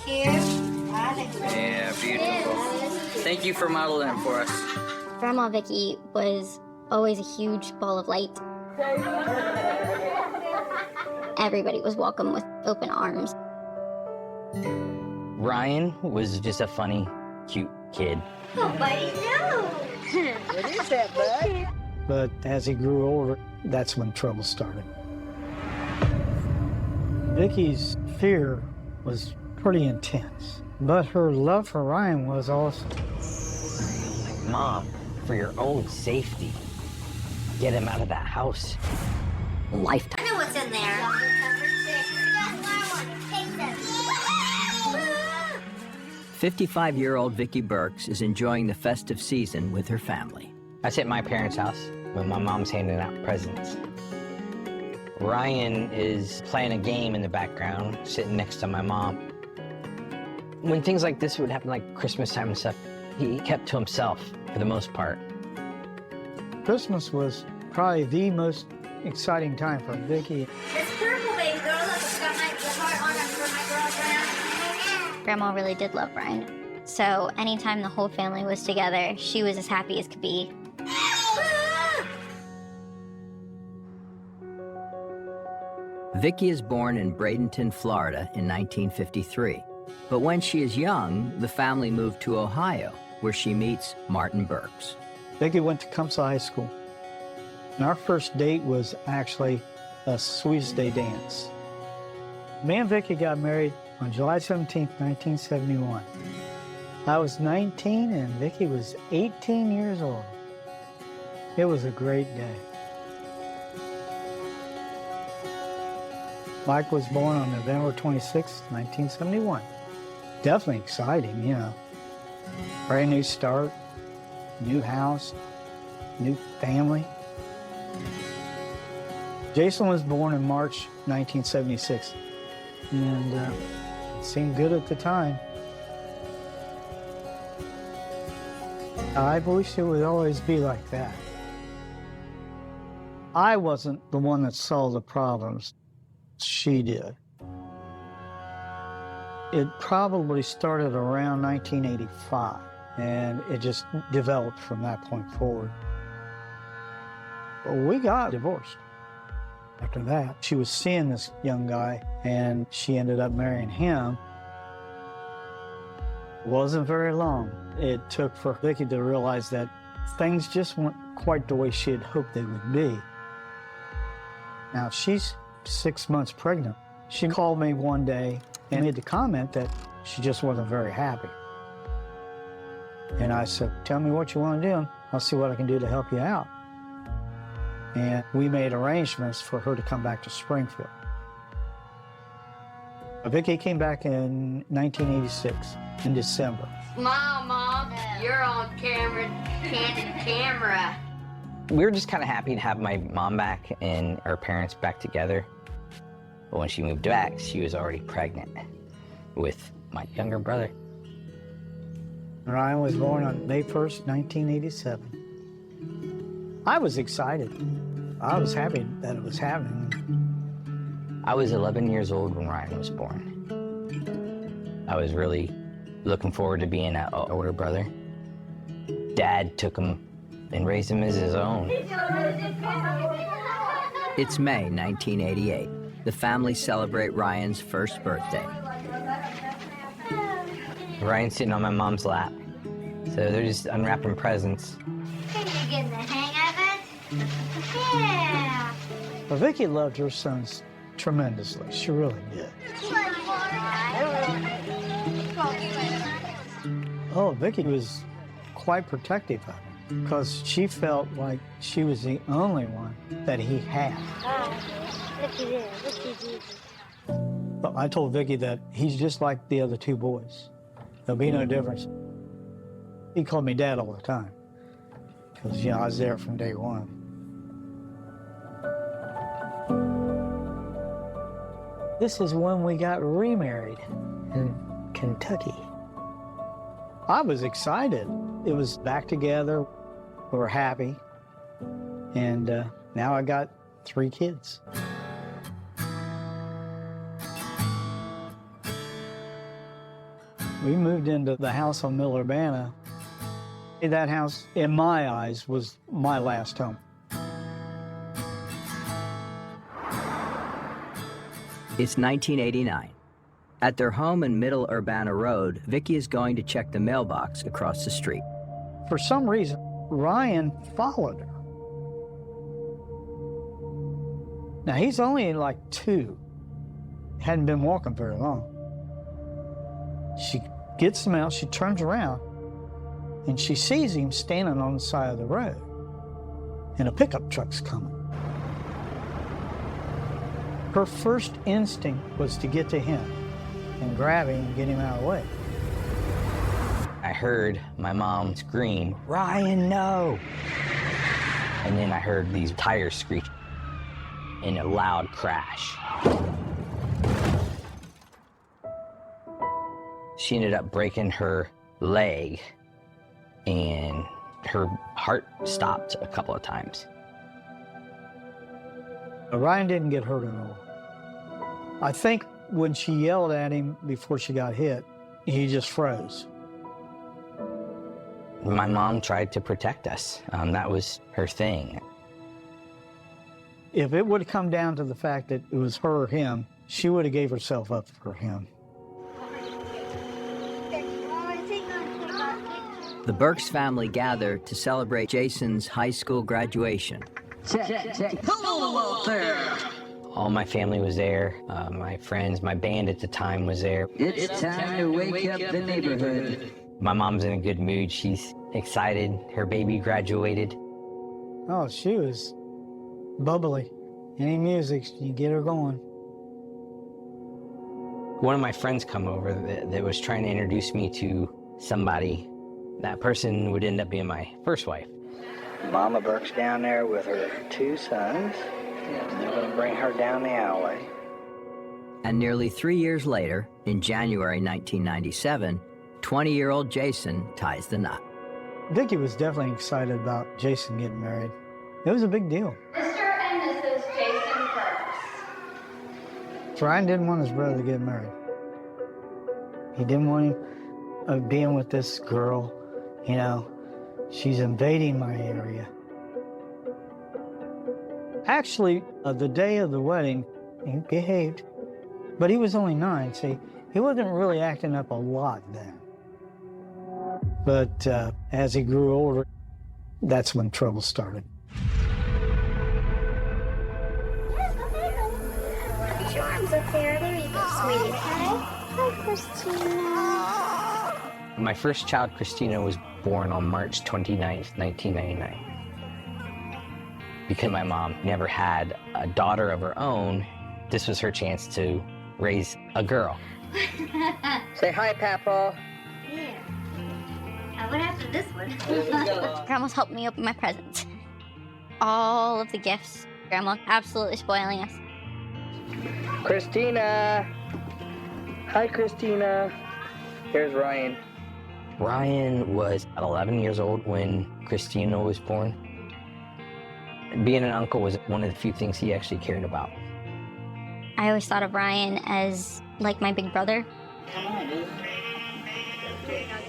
Yeah, beautiful. Thank you for modeling it for us. Grandma Vicky was always a huge ball of light. Everybody was welcome with open arms. Ryan was just a funny, cute kid. Nobody knows. What is that, bud? But as he grew older, that's when trouble started. Vicky's fear was pretty intense, but her love for Ryan was also. Mom, for your own safety, get him out of that house. Lifetime. I know what's in there. 55-year-old Vicky Burks is enjoying the festive season with her family. I was at my parents' house when my mom's handing out presents. Ryan is playing a game in the background, sitting next to my mom. When things like this would happen, like Christmas time and stuff, he kept to himself for the most part. Christmas was probably the most exciting time for Vicky. It's purple, baby girl. Look, it's got the heart on it for my girlfriend. Grandma really did love Ryan. So anytime the whole family was together, she was as happy as could be. Vicky is born in Bradenton, Florida in 1953. But when she is young, the family moved to Ohio, where she meets Martin Burks. Vicky went to Cumsa High School. And our first date was actually a Sweetest Day dance. Me and Vicky got married on July 17, 1971. I was 19 and Vicky was 18 years old. It was a great day. Mike was born on November 26, 1971. Definitely exciting, you know. Brand new start, new house, new family. Jason was born in March 1976, and it seemed good at the time. I wish it would always be like that. I wasn't the one that saw the problems. She did. It probably started around 1985, and it just developed from that point forward. We got divorced. After that, she was seeing this young guy, and she ended up marrying him. It wasn't very long. It took for Vicky to realize that things just weren't quite the way she had hoped they would be. Now, she's 6 months pregnant. She called me one day and made the comment that she just wasn't very happy. And I said, tell me what you want to do. I'll see what I can do to help you out. And we made arrangements for her to come back to Springfield. Vicky came back in 1986, in December. Mom, you're on camera, candid camera. We were just kind of happy to have my mom back and her parents back together. But when she moved back, she was already pregnant with my younger brother. Ryan was born on May 1st, 1987. I was excited. I was happy that it was happening. I was 11 years old when Ryan was born. I was really looking forward to being an older brother. Dad took him and raised him as his own. It's May 1988. The family celebrate Ryan's first birthday. Ryan's sitting on my mom's lap. So they're just unwrapping presents. Can you get the hang of it? Yeah. Well, Vicky loved her sons tremendously. She really did. Oh, Vicky was quite protective of him because she felt like she was the only one that he had. But I told Vicky that he's just like the other two boys. There'll be no difference. He called me Dad all the time because, you know, I was there from day one. This is when we got remarried in Kentucky. I was excited. It was back together. We were happy. And now I got 3 kids. We moved into the house on Mill Urbana. That house, in my eyes, was my last home. It's 1989. At their home in Middle Urbana Road, Vicki is going to check the mailbox across the street. For some reason, Ryan followed her. Now, he's only like 2. Hadn't been walking very long. She gets him out, she turns around, and she sees him standing on the side of the road, and a pickup truck's coming. Her first instinct was to get to him and grab him and get him out of the way. I heard my mom scream, "Ryan, no!" And then I heard these tires screech in a loud crash. She ended up breaking her leg, and her heart stopped a couple of times. Ryan didn't get hurt at all. I think when she yelled at him before she got hit, he just froze. My mom tried to protect us. That was her thing. If it would have come down to the fact that it was her or him, she would have gave herself up for him. The Burks family gather to celebrate Jason's high school graduation. Check. Hello, Walter. All my family was there, my friends, my band at the time was there. It's time to wake up the neighborhood. My mom's in a good mood. She's excited. Her baby graduated. Oh, she was bubbly. Any music, you get her going. One of my friends come over that was trying to introduce me to somebody. That person would end up being my first wife. Mama Burke's down there with her 2 sons. And they're going to bring her down the alleyway. And nearly 3 years later, in January 1997, 20-year-old Jason ties the knot. Vicki was definitely excited about Jason getting married. It was a big deal. Mr. and Mrs. Jason Burks. Ryan didn't want his brother to get married. He didn't want him being with this girl. You know, she's invading my area. Actually, the day of the wedding, he behaved. But he was only 9, see? He wasn't really acting up a lot then. But as he grew older, that's when trouble started. Put your arms up there. There you go, sweetie. Okay? Hi, Christina. My first child, Christina, was born on March 29th, 1999. Because my mom never had a daughter of her own, this was her chance to raise a girl. Say hi, Papa. Yeah. Now what after this one? Grandma's helped me open my presents. All of the gifts. Grandma absolutely spoiling us. Christina. Hi, Christina. Here's Ryan. Ryan was 11 years old when Christina was born. Being an uncle was one of the few things he actually cared about. I always thought of Ryan as like my big brother.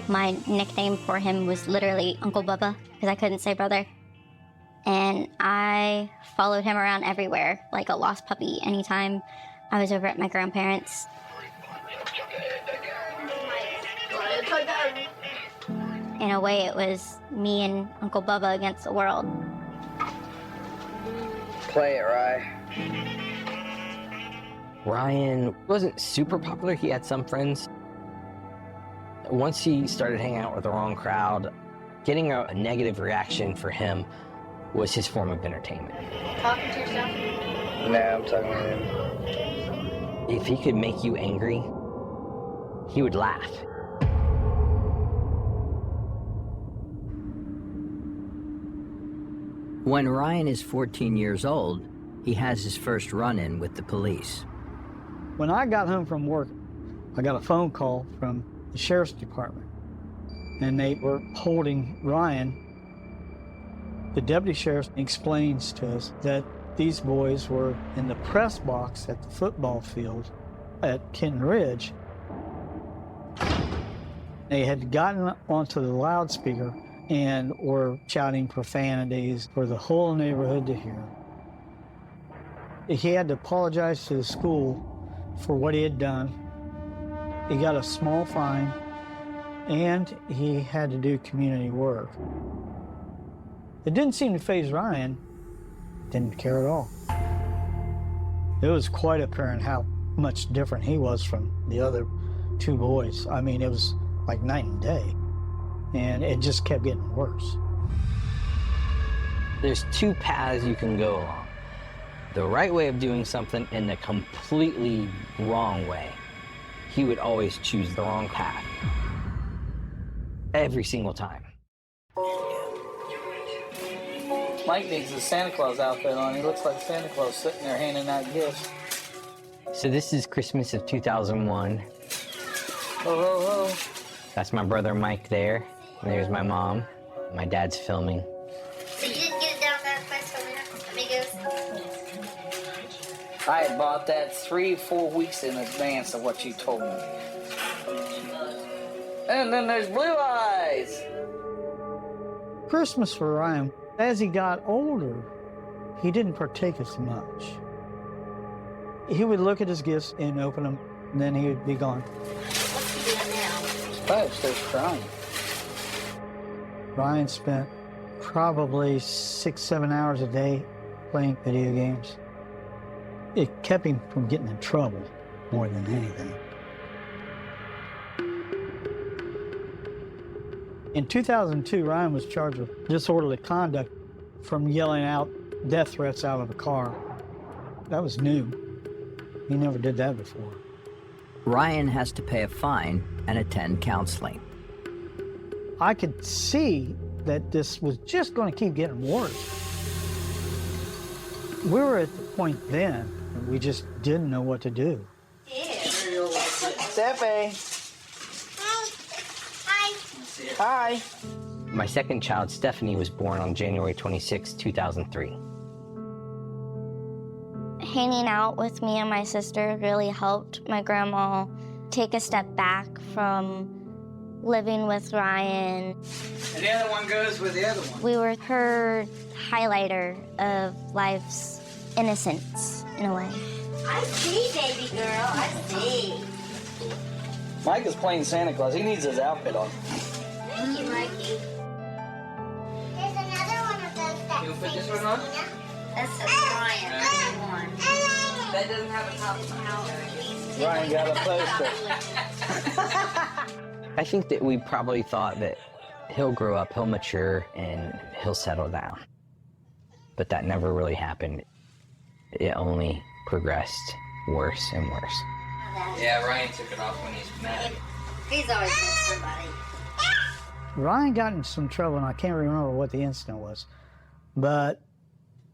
My nickname for him was literally Uncle Bubba because I couldn't say brother. And I followed him around everywhere like a lost puppy anytime I was over at my grandparents'. In a way, it was me and Uncle Bubba against the world. Play it, Ryan. Ryan wasn't super popular. He had some friends. Once he started hanging out with the wrong crowd, getting a negative reaction for him was his form of entertainment. Talking to yourself? No, I'm talking to him. If he could make you angry, he would laugh. When Ryan is 14 years old, he has his first run-in with the police. When I got home from work, I got a phone call from the sheriff's department, and they were holding Ryan. The deputy sheriff explains to us that these boys were in the press box at the football field at Kenton Ridge. They had gotten onto the loudspeaker and were shouting profanities for the whole neighborhood to hear. He had to apologize to the school for what he had done. He got a small fine, and he had to do community work. It didn't seem to faze Ryan. Didn't care at all. It was quite apparent how much different he was from the other two boys. I mean, it was like night and day, and it just kept getting worse. There's two paths you can go along. The right way of doing something and the completely wrong way. He would always choose the wrong path. Every single time. Mike needs a Santa Claus outfit on. He looks like Santa Claus sitting there handing out gifts. So this is Christmas of 2001. Ho, ho, ho. That's my brother Mike there. And there's my mom. My dad's filming. So you didn't get it down that fast, amigos? I had bought that 3-4 weeks in advance of what you told me. And then there's Blue Eyes. Christmas for Ryan, as he got older, he didn't partake as much. He would look at his gifts and open them, and then he would be gone. What's he doing now? Probably upstairs crying. Ryan spent probably 6-7 hours a day playing video games. It kept him from getting in trouble more than anything. In 2002, Ryan was charged with disorderly conduct from yelling out death threats out of a car. That was new. He never did that before. Ryan has to pay a fine and attend counseling. I could see that this was just going to keep getting worse. We were at the point then that we just didn't know what to do. Steffi. Hi. Hi. My second child, Stephanie, was born on January 26, 2003. Hanging out with me and my sister really helped my grandma take a step back from living with Ryan. And the other one goes with the other one. We were her highlighter of life's innocence, in a way. I see, baby girl. I see. Mike is playing Santa Claus. He needs his outfit on. Thank you, Mikey. There's another one of those that You put says this one on? Christina. That's a Ryan. One. That doesn't have a top. Ryan got a poster. I think that we probably thought that he'll grow up, he'll mature, and he'll settle down. But that never really happened. It only progressed worse and worse. Yeah, Ryan took it off when he's mad. He's always with somebody. Ryan got in some trouble, and I can't remember what the incident was, but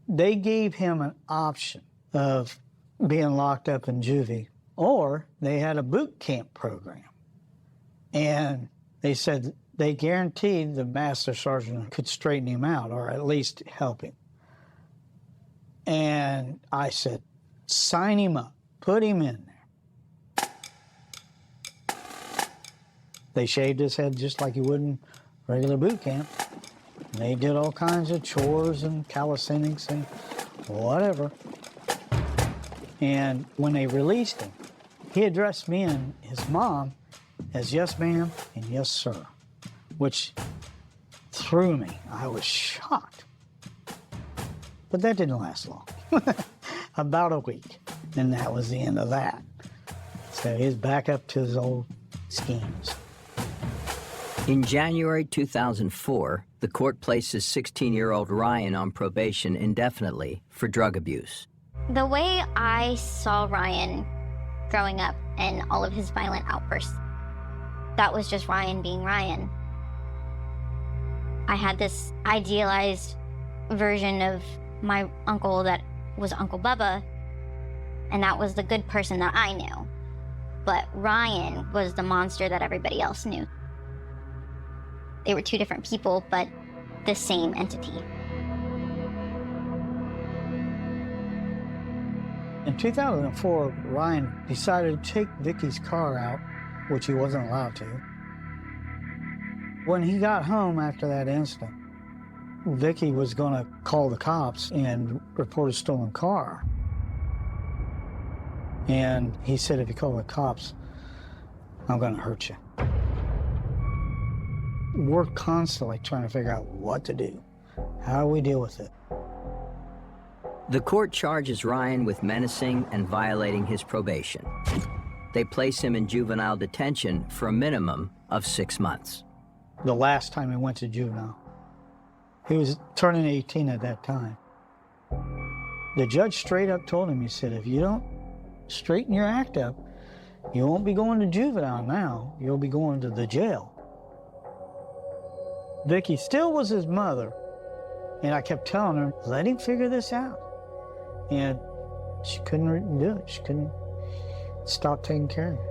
they gave him an option of being locked up in juvie, or they had a boot camp program. And they said they guaranteed the master sergeant could straighten him out, or at least help him. And I said, sign him up, put him in there. They shaved his head just like you would in regular boot camp. They did all kinds of chores and calisthenics and whatever. And when they released him, he addressed me and his mom as yes ma'am and yes sir, which threw me. I was shocked. But that didn't last long. About a week. And that was the end of that. So he's back up to his old schemes. In January 2004, the court places 16-year-old Ryan on probation indefinitely for drug abuse. The way I saw Ryan growing up and all of his violent outbursts, that was just Ryan being Ryan. I had this idealized version of my uncle that was Uncle Bubba, and that was the good person that I knew. But Ryan was the monster that everybody else knew. They were two different people, but the same entity. In 2004, Ryan decided to take Vicky's car out, which he wasn't allowed to, When he got home after that incident, Vicky was going to call the cops and report a stolen car. And he said, if you call the cops, I'm going to hurt you. We're constantly trying to figure out what to do. How do we deal with it? The court charges Ryan with menacing and violating his probation. They place him in juvenile detention for a minimum of 6 months. The last time he went to juvenile, he was turning 18 at that time. The judge straight up told him, he said, if you don't straighten your act up, you won't be going to juvenile now, you'll be going to the jail. Vicky still was his mother, and I kept telling her, let him figure this out. And she couldn't do it. She couldn't stop taking care of him.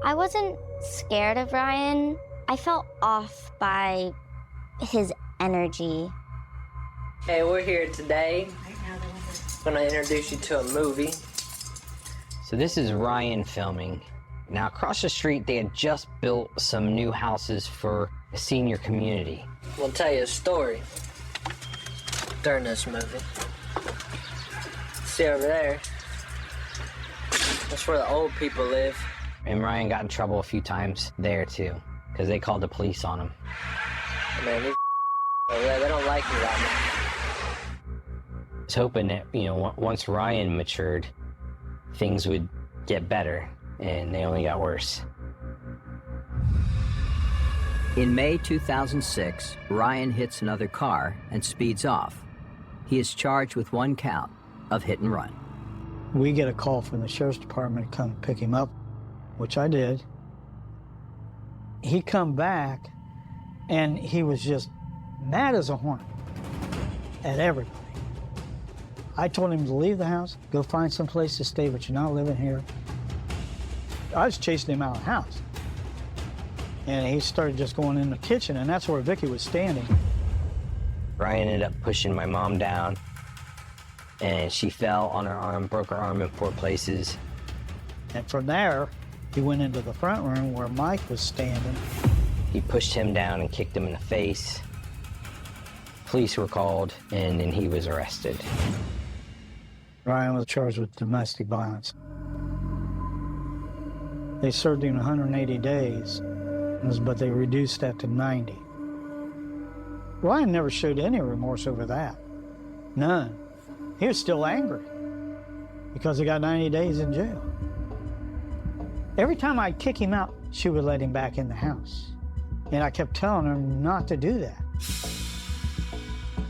I wasn't scared of Ryan. I felt off by his energy. Hey, we're here today. I'm gonna introduce you to a movie. So this is Ryan filming. Now across the street, they had just built some new houses for a senior community. We'll tell you a story during this movie. See over there? That's where the old people live. And Ryan got in trouble a few times there too, because they called the police on him. Man, these over there, they don't like me right now. I was hoping that, once Ryan matured, things would get better, and they only got worse. In May 2006, Ryan hits another car and speeds off. He is charged with 1 count of hit and run. We get a call from the sheriff's department to come pick him up, which I did. He come back, and he was just mad as a hornet at everybody. I told him to leave the house, go find some place to stay, but you're not living here. I was chasing him out of the house. And he started just going in the kitchen, and that's where Vicky was standing. Ryan ended up pushing my mom down, and she fell on her arm, broke her arm in 4 places. And from there, he went into the front room where Mike was standing. He pushed him down and kicked him in the face. Police were called, and then he was arrested. Ryan was charged with domestic violence. They served him 180 days, but they reduced that to 90. Ryan never showed any remorse over that. None. He was still angry because he got 90 days in jail. Every time I'd kick him out, she would let him back in the house. And I kept telling her not to do that.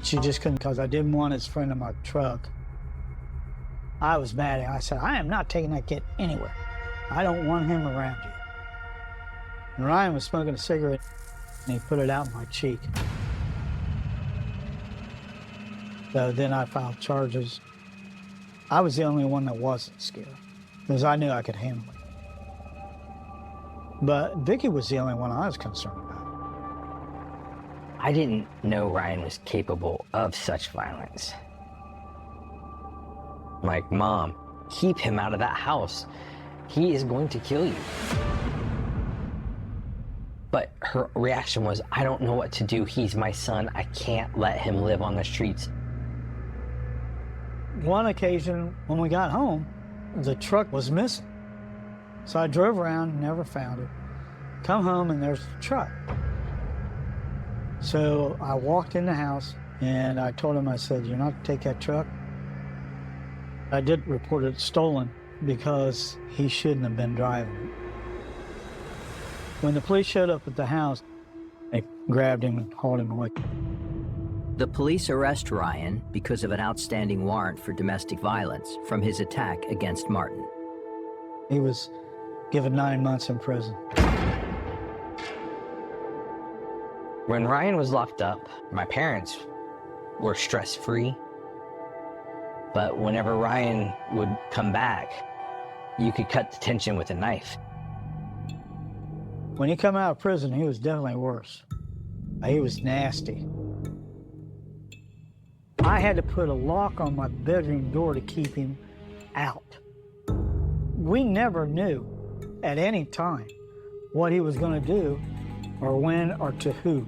She just couldn't, because I didn't want his friend in my truck. I was mad at her. I said, I am not taking that kid anywhere. I don't want him around you. And Ryan was smoking a cigarette, and he put it out in my cheek. So then I filed charges. I was the only one that wasn't scared, because I knew I could handle it. But Vicky was the only one I was concerned about. I didn't know Ryan was capable of such violence. Like, Mom, keep him out of that house. He is going to kill you. But her reaction was, I don't know what to do. He's my son. I can't let him live on the streets. One occasion, when we got home, the truck was missing. So I drove around, never found it. Come home, and there's the truck. So I walked in the house, and I told him, I said, you're not to take that truck. I did report it stolen because he shouldn't have been driving it. When the police showed up at the house, they grabbed him and hauled him away. The police arrest Ryan because of an outstanding warrant for domestic violence from his attack against Martin. He was given 9 months in prison. When Ryan was locked up, my parents were stress-free. But whenever Ryan would come back, you could cut the tension with a knife. When he come out of prison, he was definitely worse. He was nasty. I had to put a lock on my bedroom door to keep him out. We never knew at any time what he was going to do or when, or to who.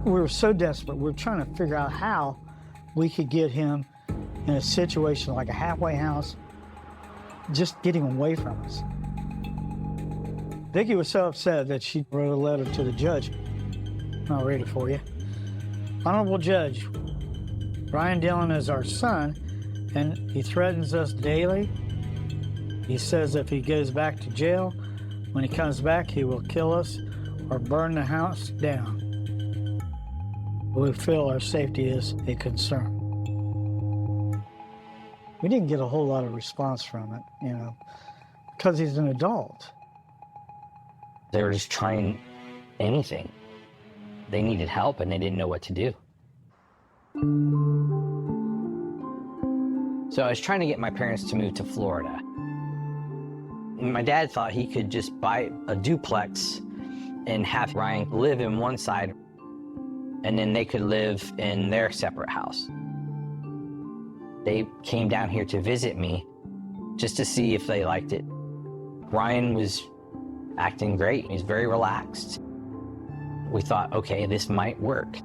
We were so desperate, we were trying to figure out how we could get him in a situation like a halfway house, just get him away from us. Vicki was so upset that she wrote a letter to the judge. I'll read it for you. Honorable Judge, Ryan Dillon is our son, and he threatens us daily. He says if he goes back to jail, when he comes back, he will kill us or burn the house down. We feel our safety is a concern. We didn't get a whole lot of response from it, you know, because he's an adult. They were just trying anything. They needed help and they didn't know what to do. So I was trying to get my parents to move to Florida. My dad thought he could just buy a duplex and have Ryan live in one side, and then they could live in their separate house. They came down here to visit me just to see if they liked it. Ryan was acting great. He's very relaxed. We thought, okay, this might work.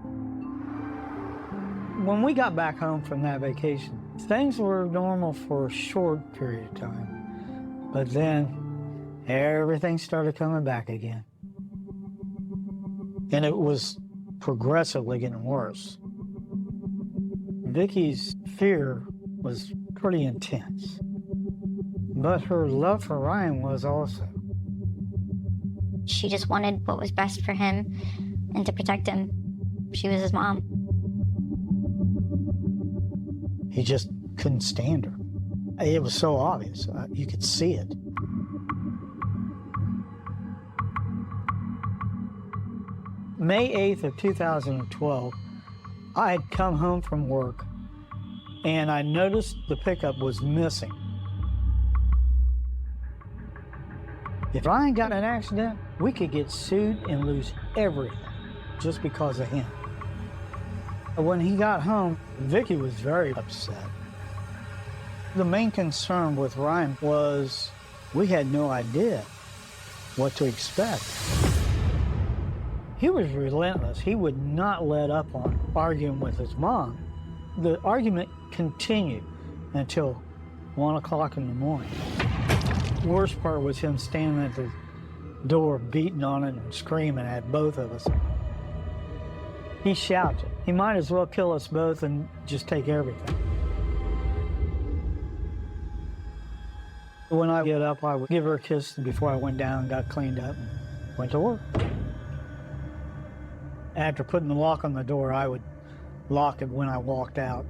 When we got back home from that vacation, things were normal for a short period of time. But then everything started coming back again. And it was progressively getting worse. Vicki's fear was pretty intense, but her love for Ryan was also. She just wanted what was best for him and to protect him. She was his mom. He just couldn't stand her. It was so obvious. You could see it. May 8th of 2012, I had come home from work and I noticed the pickup was missing. If Ryan got in an accident, we could get sued and lose everything just because of him. When he got home, Vicki was very upset. The main concern with Ryan was we had no idea what to expect. He was relentless. He would not let up on arguing with his mom. The argument continued until 1 o'clock in the morning. The worst part was him standing at the door, beating on it and screaming at both of us. He shouted, he might as well kill us both and just take everything. When I get up, I would give her a kiss before I went down and got cleaned up and went to work. After putting the lock on the door, I would lock it when I walked out,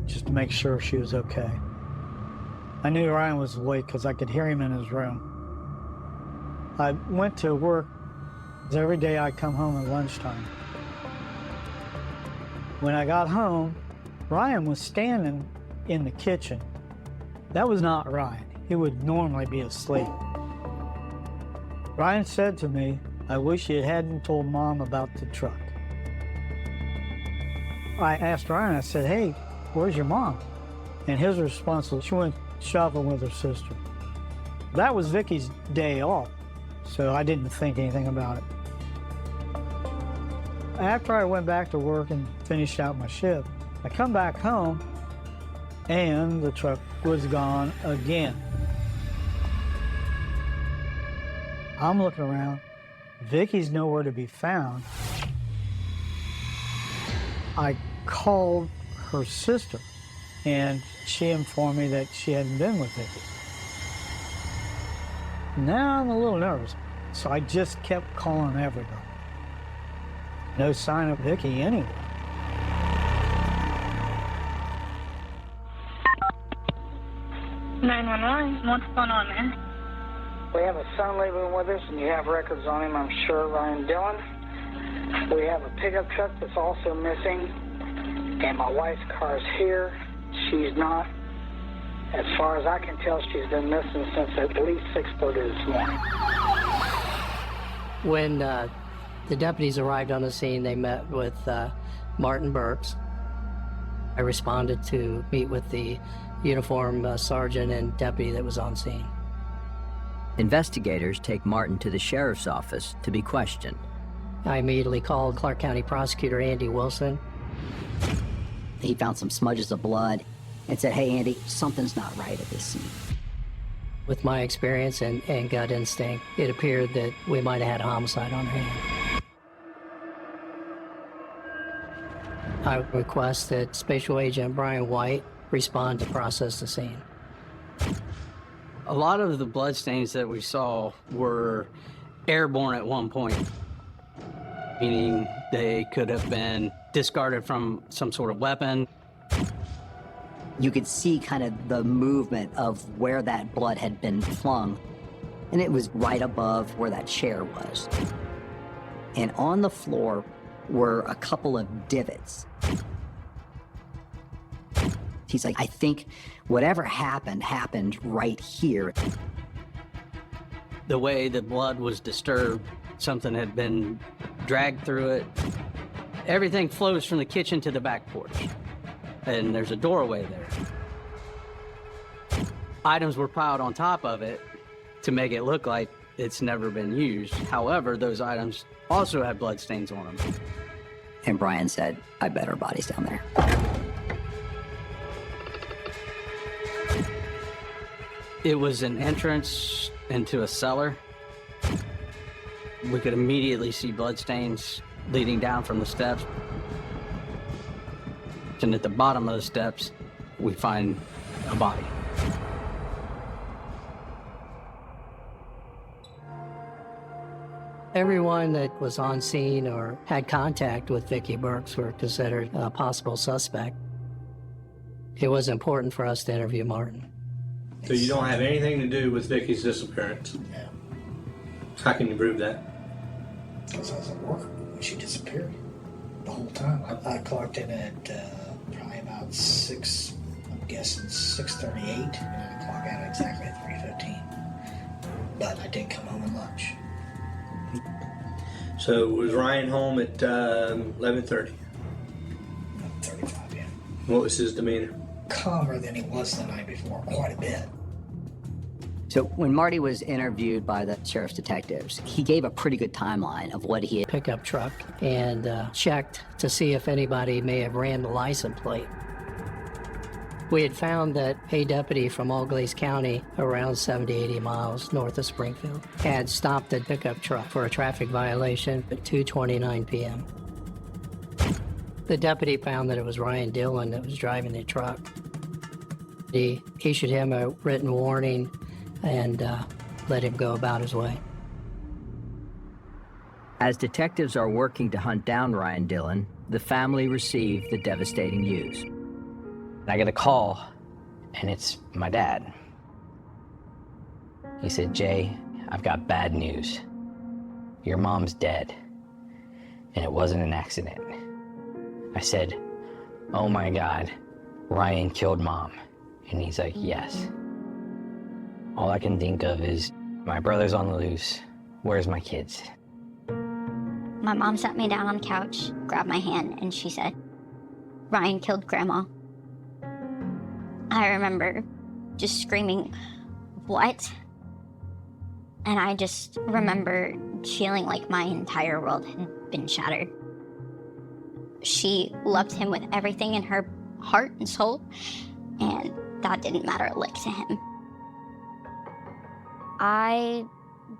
just to make sure she was okay. I knew Ryan was awake because I could hear him in his room. I went to work. Every day I'd come home at lunchtime. When I got home, Ryan was standing in the kitchen. That was not Ryan. He would normally be asleep. Ryan said to me, "I wish you hadn't told Mom about the truck." I asked Ryan, I said, "Hey, where's your mom?" And his response was, "She went shopping with her sister." That was Vicki's day off, so I didn't think anything about it. After I went back to work and finished out my shift, I come back home and the truck was gone again. I'm looking around. Vicki's nowhere to be found. I called her sister and she informed me that she hadn't been with Vicki. Now I'm a little nervous, so I just kept calling everybody. No sign of Vicki anywhere. What's going on, man? We have a son living with us, and you have records on him, I'm sure, Ryan Dillon. We have a pickup truck that's also missing, and my wife's car's here. She's not. As far as I can tell, she's been missing since at least 6:30 this morning. When the deputies arrived on the scene, they met with Martin Burks. I responded to meet with the uniformed sergeant and deputy that was on scene. Investigators take Martin to the sheriff's office to be questioned. I immediately called Clark County Prosecutor Andy Wilson. He found some smudges of blood and said, "Hey, Andy, something's not right at this scene." With my experience and gut instinct, it appeared that we might have had a homicide on our hands. I request that Special Agent Brian White respond to process the scene. A lot of the bloodstains that we saw were airborne at one point, meaning they could have been discarded from some sort of weapon. You could see kind of the movement of where that blood had been flung, and it was right above where that chair was. And on the floor were a couple of divots. He's like, "I think whatever happened right here." The way the blood was disturbed, something had been dragged through it. Everything flows from the kitchen to the back porch, and there's a doorway there. Items were piled on top of it to make it look like it's never been used. However, those items also had bloodstains on them. And Brian said, "I bet our body's down there." It was an entrance into a cellar. We could immediately see bloodstains leading down from the steps. And at the bottom of the steps, we find a body. Everyone that was on scene or had contact with Vicki Burks were considered a possible suspect. It was important for us to interview Martin. So you don't have anything to do with Vicki's disappearance? No. How can you prove that? Because I was at work when she disappeared. The whole time. I clocked in at probably about 6, I'm guessing 6:38, and I clocked out exactly at 3:15. But I did come home at lunch. So was Ryan home at 11:30? 11:35, yeah. What was his demeanor? Calmer than he was the night before, quite a bit. So when Marty was interviewed by the sheriff's detectives, he gave a pretty good timeline of what he had. Pickup truck and checked to see if anybody may have ran the license plate. We had found that a deputy from Allglaze County, around 70, 80 miles north of Springfield, had stopped the pickup truck for a traffic violation at 2:29 p.m. The deputy found that it was Ryan Dillon that was driving the truck. He issued him a written warning and let him go about his way. As detectives are working to hunt down Ryan Dillon, the family receive the devastating news. I get a call, and it's my dad. He said, "Jay, I've got bad news. Your mom's dead, and it wasn't an accident." I said, "Oh my God, Ryan killed Mom." And he's like, "Yes." All I can think of is, my brother's on the loose. Where's my kids? My mom sat me down on the couch, grabbed my hand, and she said, "Ryan killed Grandma." I remember just screaming, "What?" And I just remember feeling like my entire world had been shattered. She loved him with everything in her heart and soul, and that didn't matter a lick to him. I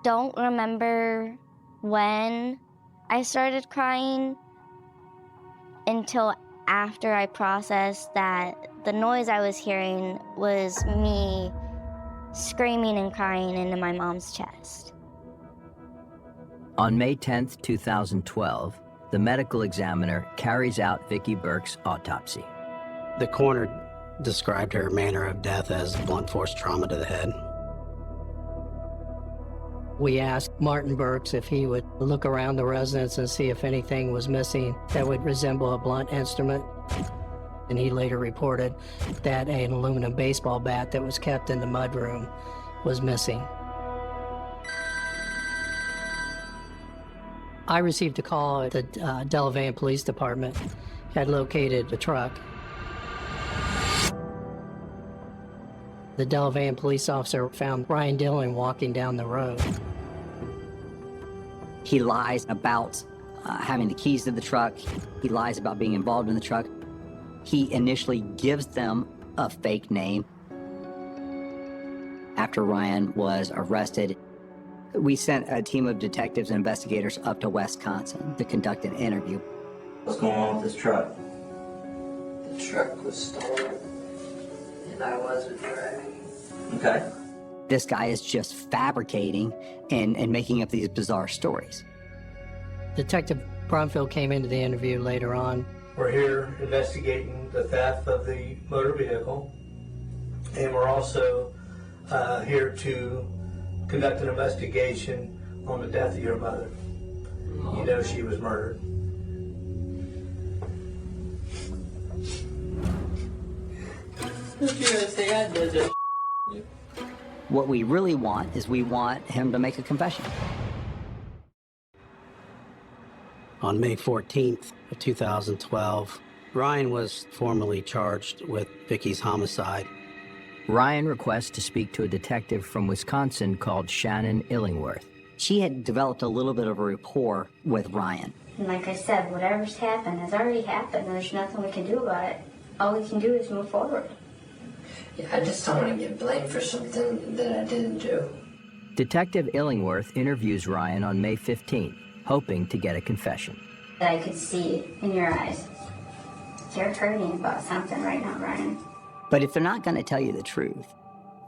don't remember when I started crying until after I processed that the noise I was hearing was me screaming and crying into my mom's chest. On May 10th, 2012, the medical examiner carries out Vicki Burke's autopsy. The coroner described her manner of death as blunt force trauma to the head. We asked Martin Burks if he would look around the residence and see if anything was missing that would resemble a blunt instrument. And he later reported that an aluminum baseball bat that was kept in the mudroom was missing. I received a call at the Delavan Police Department, had located the truck. The Delavan police officer found Ryan Dillon walking down the road. He lies about having the keys to the truck. He lies about being involved in the truck. He initially gives them a fake name. After Ryan was arrested, we sent a team of detectives and investigators up to Wisconsin to conduct an interview. What's going on with this truck? The truck was stolen, and I wasn't driving. Okay. This guy is just fabricating and making up these bizarre stories. Detective Brumfield came into the interview later on. We're here investigating the theft of the motor vehicle, and we're also here to conduct an investigation on the death of your mother. You know she was murdered. What we really want is we want him to make a confession. On May 14th of 2012, Ryan was formally charged with Vicky's homicide. Ryan requests to speak to a detective from Wisconsin called Shannon Illingworth. She had developed a little bit of a rapport with Ryan. And like I said, whatever's happened has already happened. There's nothing we can do about it. All we can do is move forward. Yeah, I just don't want to get blamed for something that I didn't do. Detective Illingworth interviews Ryan on May 15th, hoping to get a confession. That I could see in your eyes. You're hurting about something right now, Ryan. But if they're not going to tell you the truth,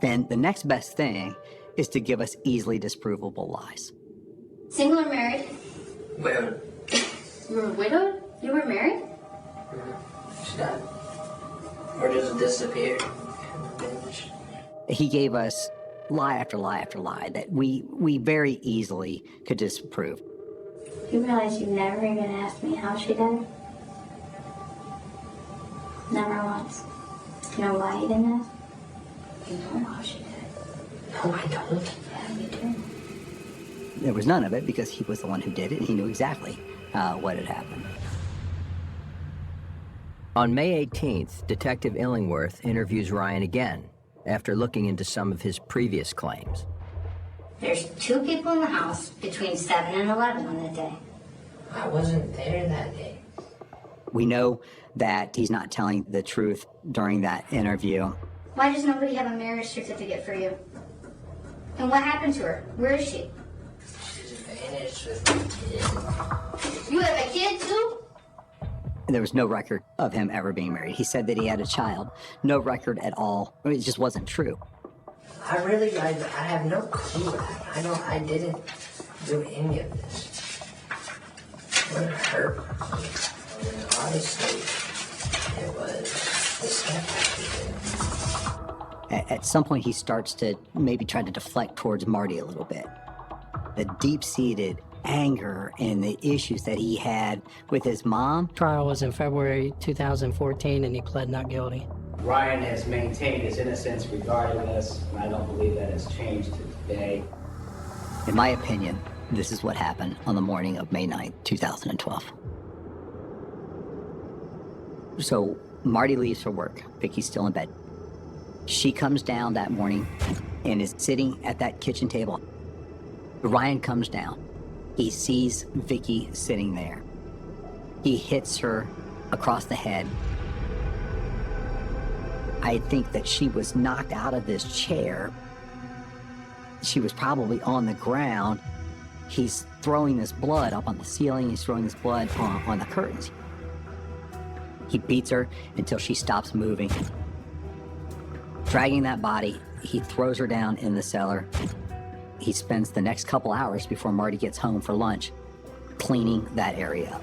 then the next best thing is to give us easily disprovable lies. Single or married? Widowed. You were widowed? You were married? She died. Or just disappeared. He gave us lie after lie after lie that we very easily could disprove. You realize you never even asked me how she died? Never once. You know why you didn't ask? You know how she died. No, I don't. Yeah, you do. There was none of it because he was the one who did it, and he knew exactly what had happened. On May 18th, Detective Illingworth interviews Ryan again after looking into some of his previous claims. There's 2 people in the house between 7 and 11 on that day. I wasn't there that day. We know that he's not telling the truth during that interview. Why does nobody have a marriage certificate for you? And what happened to her? Where is she? She's vanished with my kid. You have a kid too? There was no record of him ever being married. He said that he had a child. No record at all. It just wasn't true. I have no clue. I didn't do any of this. It wouldn't hurt. Honestly, it was the step I did. At some point, he starts to maybe try to deflect towards Marty a little bit. The deep-seated anger and the issues that he had with his mom. Trial was in February 2014, and he pled not guilty. Ryan has maintained his innocence regarding this, and I don't believe that has changed to today. In my opinion, this is what happened on the morning of May 9th, 2012. So Marty leaves for work. Vicky's still in bed. She comes down that morning and is sitting at that kitchen table. Ryan comes down. He sees Vicky sitting there. He hits her across the head. I think that she was knocked out of this chair. She was probably on the ground. He's throwing this blood up on the ceiling. He's throwing this blood on the curtains. He beats her until she stops moving. Dragging that body, he throws her down in the cellar. He spends the next couple hours before Marty gets home for lunch cleaning that area up.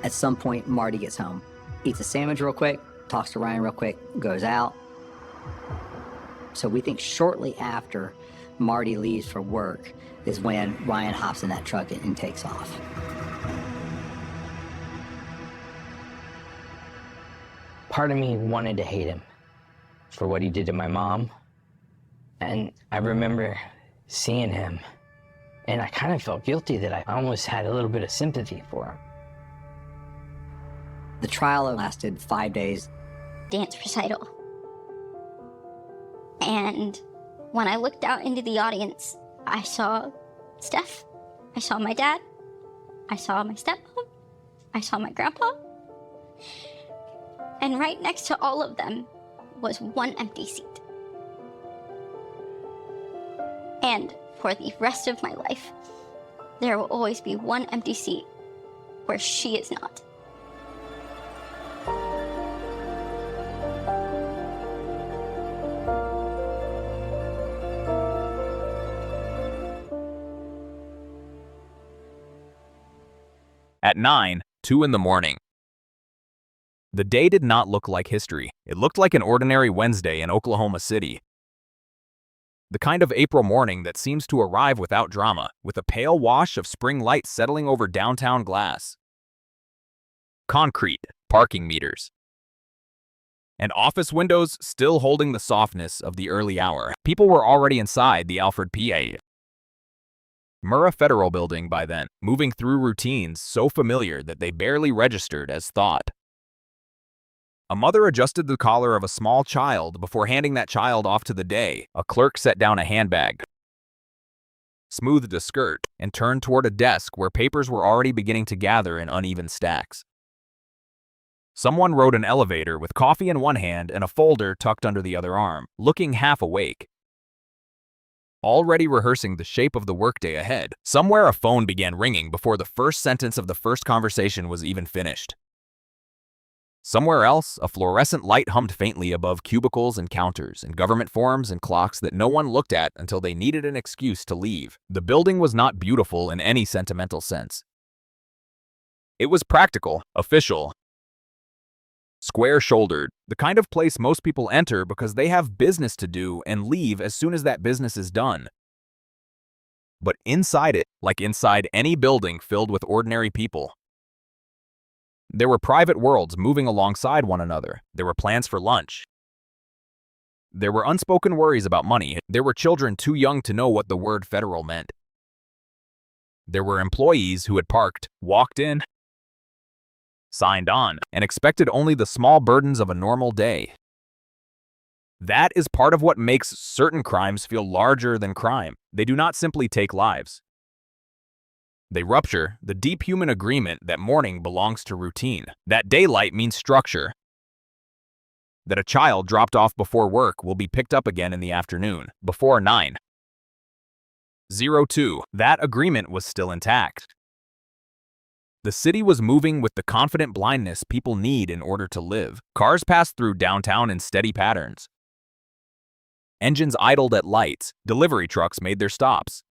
At some point, Marty gets home, eats a sandwich real quick, talks to Ryan real quick, goes out. So we think shortly after Marty leaves for work is when Ryan hops in that truck and takes off. Part of me wanted to hate him for what he did to my mom. And I remember seeing him, and I kind of felt guilty that I almost had a little bit of sympathy for him. The trial lasted 5 days. Dance recital. And when I looked out into the audience, I saw Steph, I saw my dad, I saw my stepmom, I saw my grandpa, and right next to all of them was one empty seat. And for the rest of my life, there will always be one empty seat where she is not. At 2 in the morning. The day did not look like history. It looked like an ordinary Wednesday in Oklahoma City. The kind of April morning that seems to arrive without drama, with a pale wash of spring light settling over downtown glass. Concrete, parking meters, and office windows still holding the softness of the early hour. People were already inside the Alfred P.A. Murrah Federal Building by then, moving through routines so familiar that they barely registered as thought. A mother adjusted the collar of a small child before handing that child off to the day. A clerk set down a handbag, smoothed a skirt, and turned toward a desk where papers were already beginning to gather in uneven stacks. Someone rode an elevator with coffee in one hand and a folder tucked under the other arm, looking half awake. Already rehearsing the shape of the workday ahead, somewhere a phone began ringing before the first sentence of the first conversation was even finished. Somewhere else, a fluorescent light hummed faintly above cubicles and counters and government forms and clocks that no one looked at until they needed an excuse to leave. The building was not beautiful in any sentimental sense. It was practical, official, square-shouldered, the kind of place most people enter because they have business to do and leave as soon as that business is done. But inside it, like inside any building filled with ordinary people, there were private worlds moving alongside one another. There were plans for lunch. There were unspoken worries about money. There were children too young to know what the word federal meant. There were employees who had parked, walked in, signed on, and expected only the small burdens of a normal day. That is part of what makes certain crimes feel larger than crime. They do not simply take lives. They rupture the deep human agreement that morning belongs to routine, that daylight means structure, that a child dropped off before work will be picked up again in the afternoon, before 9:02. That agreement was still intact. The city was moving with the confident blindness people need in order to live. Cars passed through downtown in steady patterns. Engines idled at lights. Delivery trucks made their stops.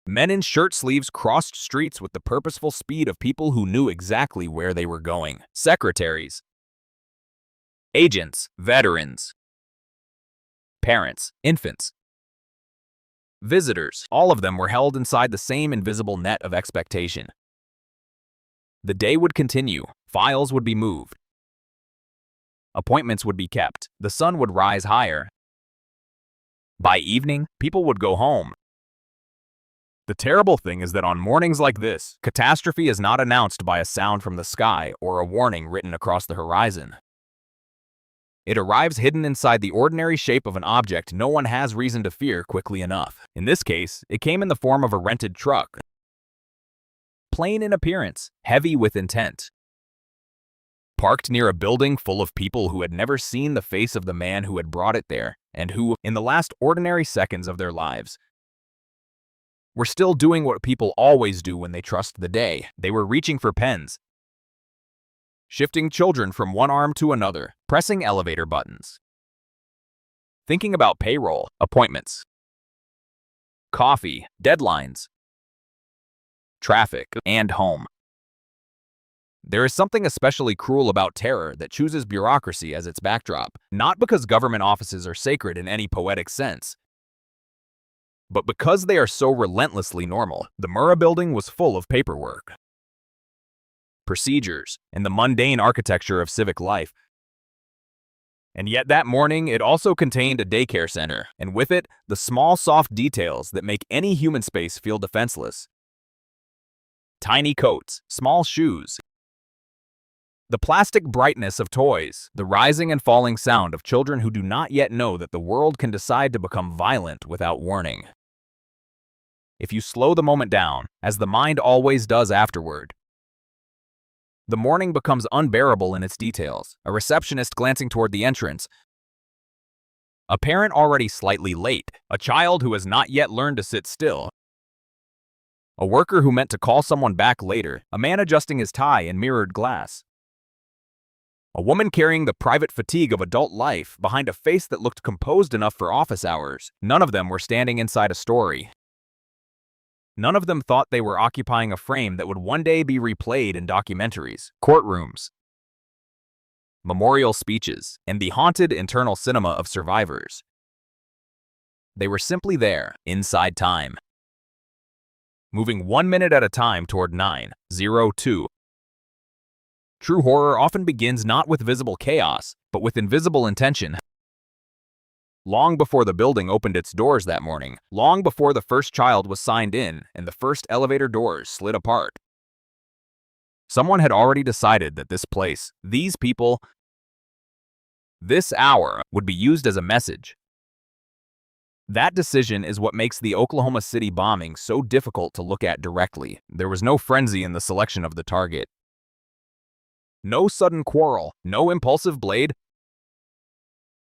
Men in shirt sleeves crossed streets with the purposeful speed of people who knew exactly where they were going. Secretaries, agents, veterans, parents, infants, visitors, all of them were held inside the same invisible net of expectation. The day would continue. Files would be moved. Appointments would be kept. The sun would rise higher. By evening, people would go home. The terrible thing is that on mornings like this, catastrophe is not announced by a sound from the sky or a warning written across the horizon. It arrives hidden inside the ordinary shape of an object no one has reason to fear quickly enough. In this case, it came in the form of a rented truck. Plain in appearance, heavy with intent. Parked near a building full of people who had never seen the face of the man who had brought it there, and who, in the last ordinary seconds of their lives, were still doing what people always do when they trust the day. They were reaching for pens, shifting children from one arm to another, pressing elevator buttons, thinking about payroll, appointments, coffee, deadlines, traffic, and home. There is something especially cruel about terror that chooses bureaucracy as its backdrop, not because government offices are sacred in any poetic sense, but because they are so relentlessly normal. The Murrah building was full of paperwork, procedures, and the mundane architecture of civic life. And yet that morning, it also contained a daycare center, and with it, the small, soft details that make any human space feel defenseless. Tiny coats, small shoes, The plastic brightness of toys, the rising and falling sound of children who do not yet know that the world can decide to become violent without warning. If you slow the moment down, as the mind always does afterward, the morning becomes unbearable in its details. A receptionist glancing toward the entrance, a parent already slightly late, a child who has not yet learned to sit still, a worker who meant to call someone back later, a man adjusting his tie in mirrored glass, a woman carrying the private fatigue of adult life behind a face that looked composed enough for office hours. None of them were standing inside a story. None of them thought they were occupying a frame that would one day be replayed in documentaries, courtrooms, memorial speeches, and the haunted internal cinema of survivors. They were simply there, inside time, moving 1 minute at a time toward 9:02. True horror often begins not with visible chaos, but with invisible intention. Long before the building opened its doors that morning, long before the first child was signed in and the first elevator doors slid apart, someone had already decided that this place, these people, this hour would be used as a message. That decision is what makes the Oklahoma City bombing so difficult to look at directly. There was no frenzy in the selection of the target. No sudden quarrel, no impulsive blade,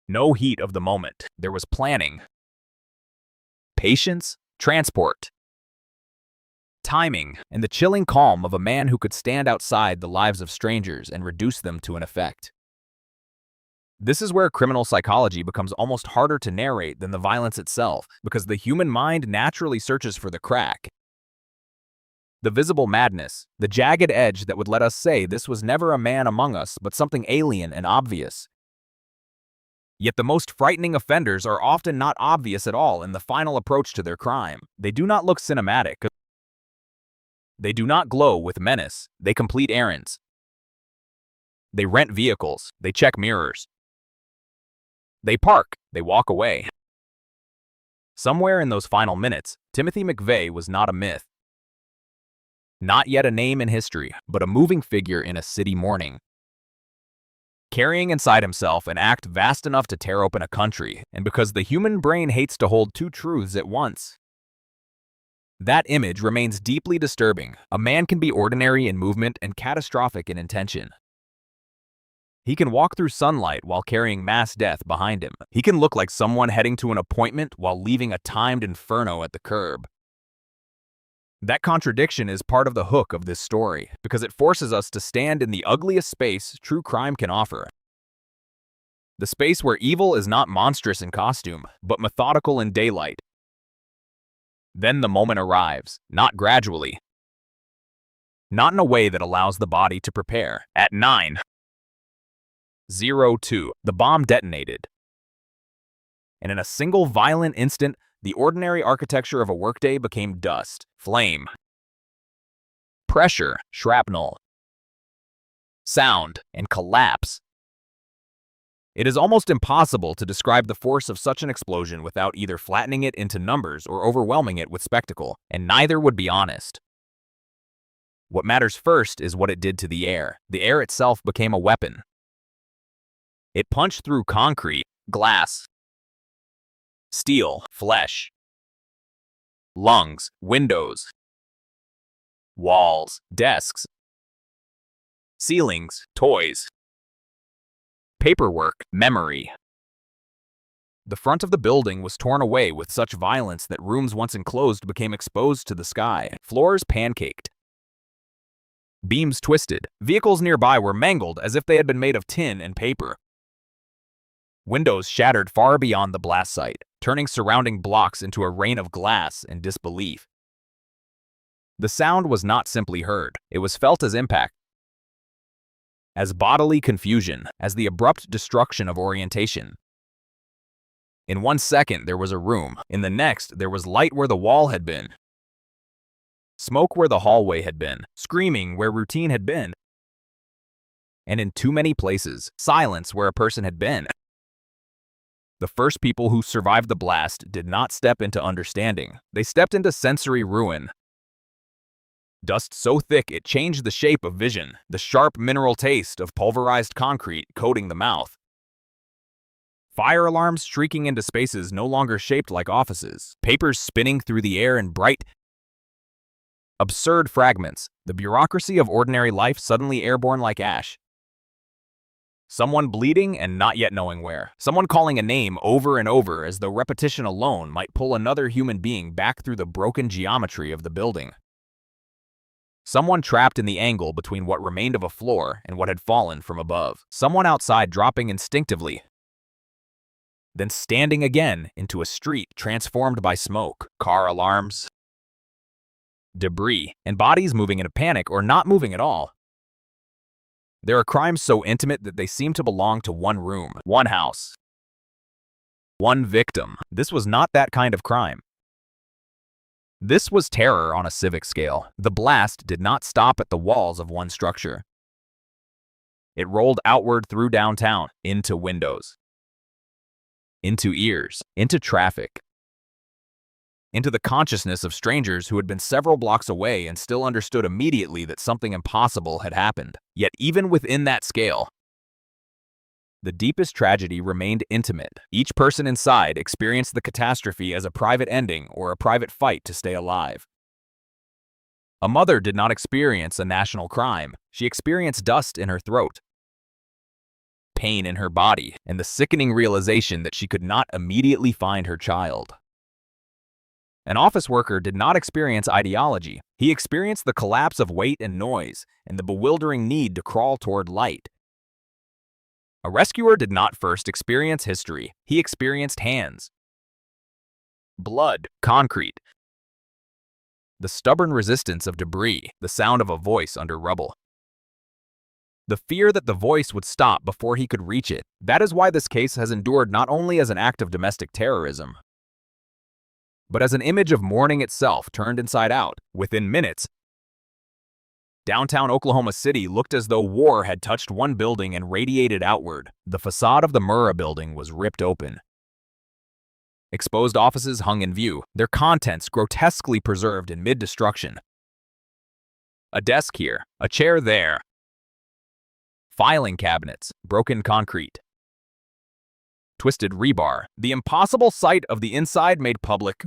no heat of the moment. There was planning, patience, transport, timing, and the chilling calm of a man who could stand outside the lives of strangers and reduce them to an effect. This is where criminal psychology becomes almost harder to narrate than the violence itself, because the human mind naturally searches for the crack, the visible madness, the jagged edge that would let us say this was never a man among us, but something alien and obvious. Yet the most frightening offenders are often not obvious at all in the final approach to their crime. They do not look cinematic. They do not glow with menace. They complete errands. They rent vehicles. They check mirrors. They park. They walk away. Somewhere in those final minutes, Timothy McVeigh was not a myth. Not yet a name in history, but a moving figure in a city mourning, carrying inside himself an act vast enough to tear open a country, and because the human brain hates to hold two truths at once, that image remains deeply disturbing. A man can be ordinary in movement and catastrophic in intention. He can walk through sunlight while carrying mass death behind him. He can look like someone heading to an appointment while leaving a timed inferno at the curb. That contradiction is part of the hook of this story, because it forces us to stand in the ugliest space true crime can offer. The space where evil is not monstrous in costume, but methodical in daylight. Then the moment arrives, not gradually, not in a way that allows the body to prepare. At 9:02, the bomb detonated. And in a single violent instant, the ordinary architecture of a workday became dust, flame, pressure, shrapnel, sound, and collapse. It is almost impossible to describe the force of such an explosion without either flattening it into numbers or overwhelming it with spectacle, and neither would be honest. What matters first is what it did to the air. The air itself became a weapon. It punched through concrete, glass, steel, flesh, lungs, windows, walls, desks, ceilings, toys, paperwork, memory. The front of the building was torn away with such violence that rooms once enclosed became exposed to the sky, floors pancaked, beams twisted, vehicles nearby were mangled as if they had been made of tin and paper. Windows shattered far beyond the blast site, turning surrounding blocks into a rain of glass and disbelief. The sound was not simply heard, it was felt as impact, as bodily confusion, as the abrupt destruction of orientation. In 1 second there was a room, in the next there was light where the wall had been, smoke where the hallway had been, screaming where routine had been, and in too many places, silence where a person had been. The first people who survived the blast did not step into understanding. They stepped into sensory ruin. Dust so thick it changed the shape of vision, the sharp mineral taste of pulverized concrete coating the mouth. Fire alarms shrieking into spaces no longer shaped like offices, papers spinning through the air in bright, absurd fragments, the bureaucracy of ordinary life suddenly airborne like ash. Someone bleeding and not yet knowing where. Someone calling a name over and over as though repetition alone might pull another human being back through the broken geometry of the building. Someone trapped in the angle between what remained of a floor and what had fallen from above. Someone outside dropping instinctively, then standing again into a street transformed by smoke, car alarms, debris, and bodies moving in a panic or not moving at all. There are crimes so intimate that they seem to belong to one room, one house, one victim. This was not that kind of crime. This was terror on a civic scale. The blast did not stop at the walls of one structure. It rolled outward through downtown, into windows, into ears, into traffic, into the consciousness of strangers who had been several blocks away and still understood immediately that something impossible had happened. Yet even within that scale, the deepest tragedy remained intimate. Each person inside experienced the catastrophe as a private ending or a private fight to stay alive. A mother did not experience a national crime. She experienced dust in her throat, pain in her body, and the sickening realization that she could not immediately find her child. An office worker did not experience ideology. He experienced the collapse of weight and noise, and the bewildering need to crawl toward light. A rescuer did not first experience history. He experienced hands, blood, concrete, the stubborn resistance of debris, the sound of a voice under rubble. The fear that the voice would stop before he could reach it. That is why this case has endured not only as an act of domestic terrorism, but as an image of mourning itself turned inside out. Within minutes, downtown Oklahoma City looked as though war had touched one building and radiated outward. The facade of the Murrah building was ripped open. Exposed offices hung in view, their contents grotesquely preserved in mid-destruction. A desk here, a chair there, filing cabinets, broken concrete, twisted rebar, the impossible sight of the inside made public,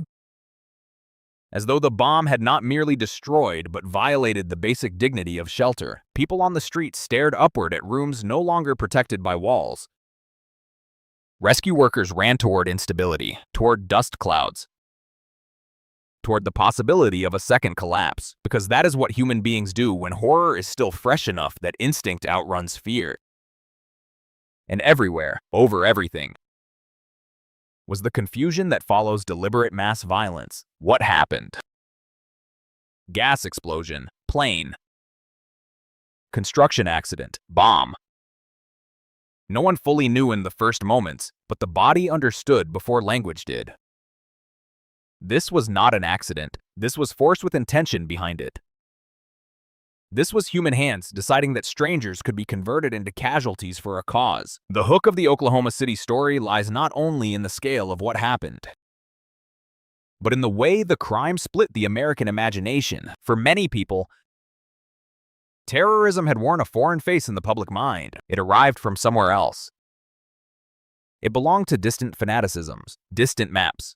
as though the bomb had not merely destroyed but violated the basic dignity of shelter. People on the street stared upward at rooms no longer protected by walls. Rescue workers ran toward instability, toward dust clouds, toward the possibility of a second collapse, because that is what human beings do when horror is still fresh enough that instinct outruns fear. And everywhere, over everything, was the confusion that follows deliberate mass violence. What happened? Gas explosion, plane, construction accident, bomb. No one fully knew in the first moments, but the body understood before language did. This was not an accident. This was force with intention behind it. This was human hands deciding that strangers could be converted into casualties for a cause. The hook of the Oklahoma City story lies not only in the scale of what happened, but in the way the crime split the American imagination. For many people, terrorism had worn a foreign face in the public mind. It arrived from somewhere else. It belonged to distant fanaticisms, distant maps,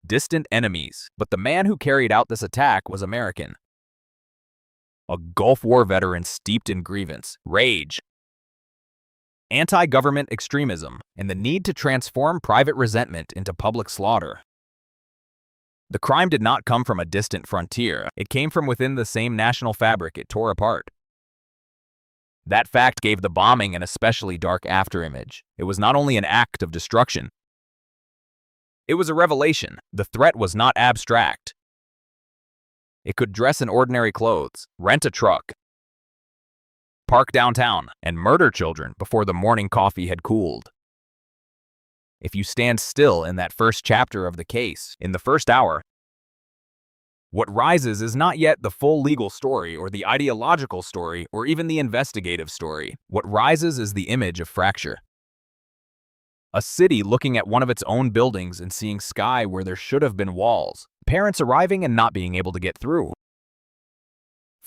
distant enemies. But the man who carried out this attack was American. A Gulf War veteran steeped in grievance, rage, anti-government extremism, and the need to transform private resentment into public slaughter. The crime did not come from a distant frontier. It came from within the same national fabric it tore apart. That fact gave the bombing an especially dark afterimage. It was not only an act of destruction, it was a revelation. The threat was not abstract. It could dress in ordinary clothes, rent a truck, park downtown, and murder children before the morning coffee had cooled. If you stand still in that first chapter of the case, in the first hour, what rises is not yet the full legal story or the ideological story or even the investigative story. What rises is the image of fracture. A city looking at one of its own buildings and seeing sky where there should have been walls. Parents arriving and not being able to get through.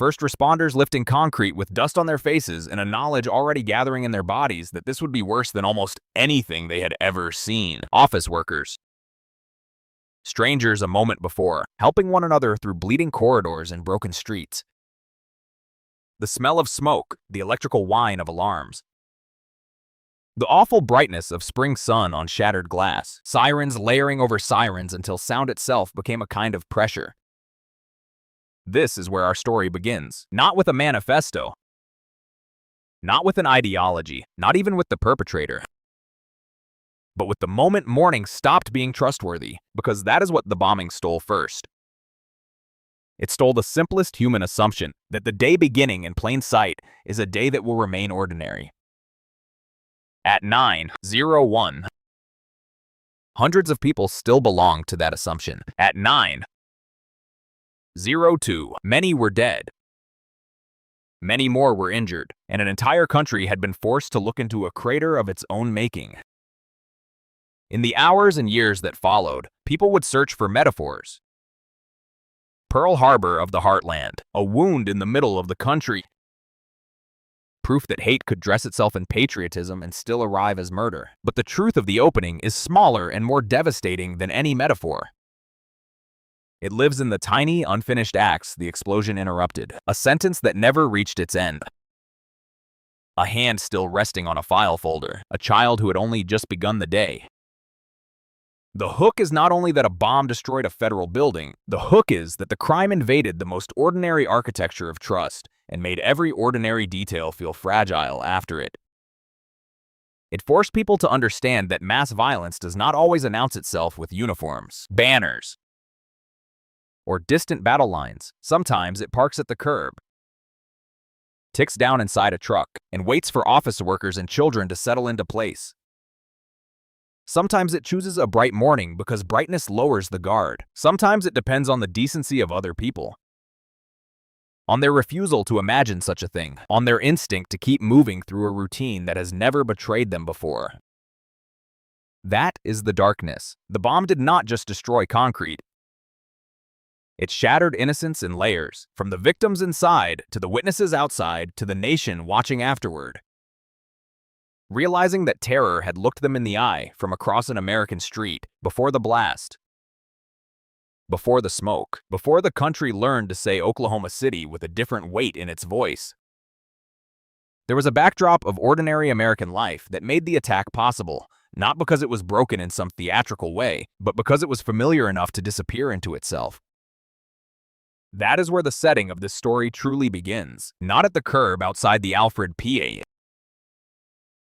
First responders lifting concrete with dust on their faces and a knowledge already gathering in their bodies that this would be worse than almost anything they had ever seen. Office workers. Strangers a moment before, helping one another through bleeding corridors and broken streets. The smell of smoke, the electrical whine of alarms. The awful brightness of spring sun on shattered glass, sirens layering over sirens until sound itself became a kind of pressure. This is where our story begins, not with a manifesto, not with an ideology, not even with the perpetrator, but with the moment morning stopped being trustworthy, because that is what the bombing stole first. It stole the simplest human assumption that the day beginning in plain sight is a day that will remain ordinary. At 9:01, hundreds of people still belong to that assumption. At 9:02, many were dead. Many more were injured, and an entire country had been forced to look into a crater of its own making. In the hours and years that followed, people would search for metaphors. Pearl Harbor of the heartland, a wound in the middle of the country. Proof that hate could dress itself in patriotism and still arrive as murder. But the truth of the opening is smaller and more devastating than any metaphor. It lives in the tiny, unfinished acts the explosion interrupted, a sentence that never reached its end. A hand still resting on a file folder, a child who had only just begun the day. The hook is not only that a bomb destroyed a federal building, the hook is that the crime invaded the most ordinary architecture of trust and made every ordinary detail feel fragile after it. It forced people to understand that mass violence does not always announce itself with uniforms, banners, or distant battle lines. Sometimes it parks at the curb, ticks down inside a truck, and waits for office workers and children to settle into place. Sometimes it chooses a bright morning because brightness lowers the guard. Sometimes it depends on the decency of other people, on their refusal to imagine such a thing, on their instinct to keep moving through a routine that has never betrayed them before. That is the darkness. The bomb did not just destroy concrete. It shattered innocence in layers, from the victims inside to the witnesses outside to the nation watching afterward. Realizing that terror had looked them in the eye from across an American street before the blast, before the smoke, before the country learned to say Oklahoma City with a different weight in its voice. There was a backdrop of ordinary American life that made the attack possible, not because it was broken in some theatrical way, but because it was familiar enough to disappear into itself. That is where the setting of this story truly begins, not at the curb outside the Alfred P.A.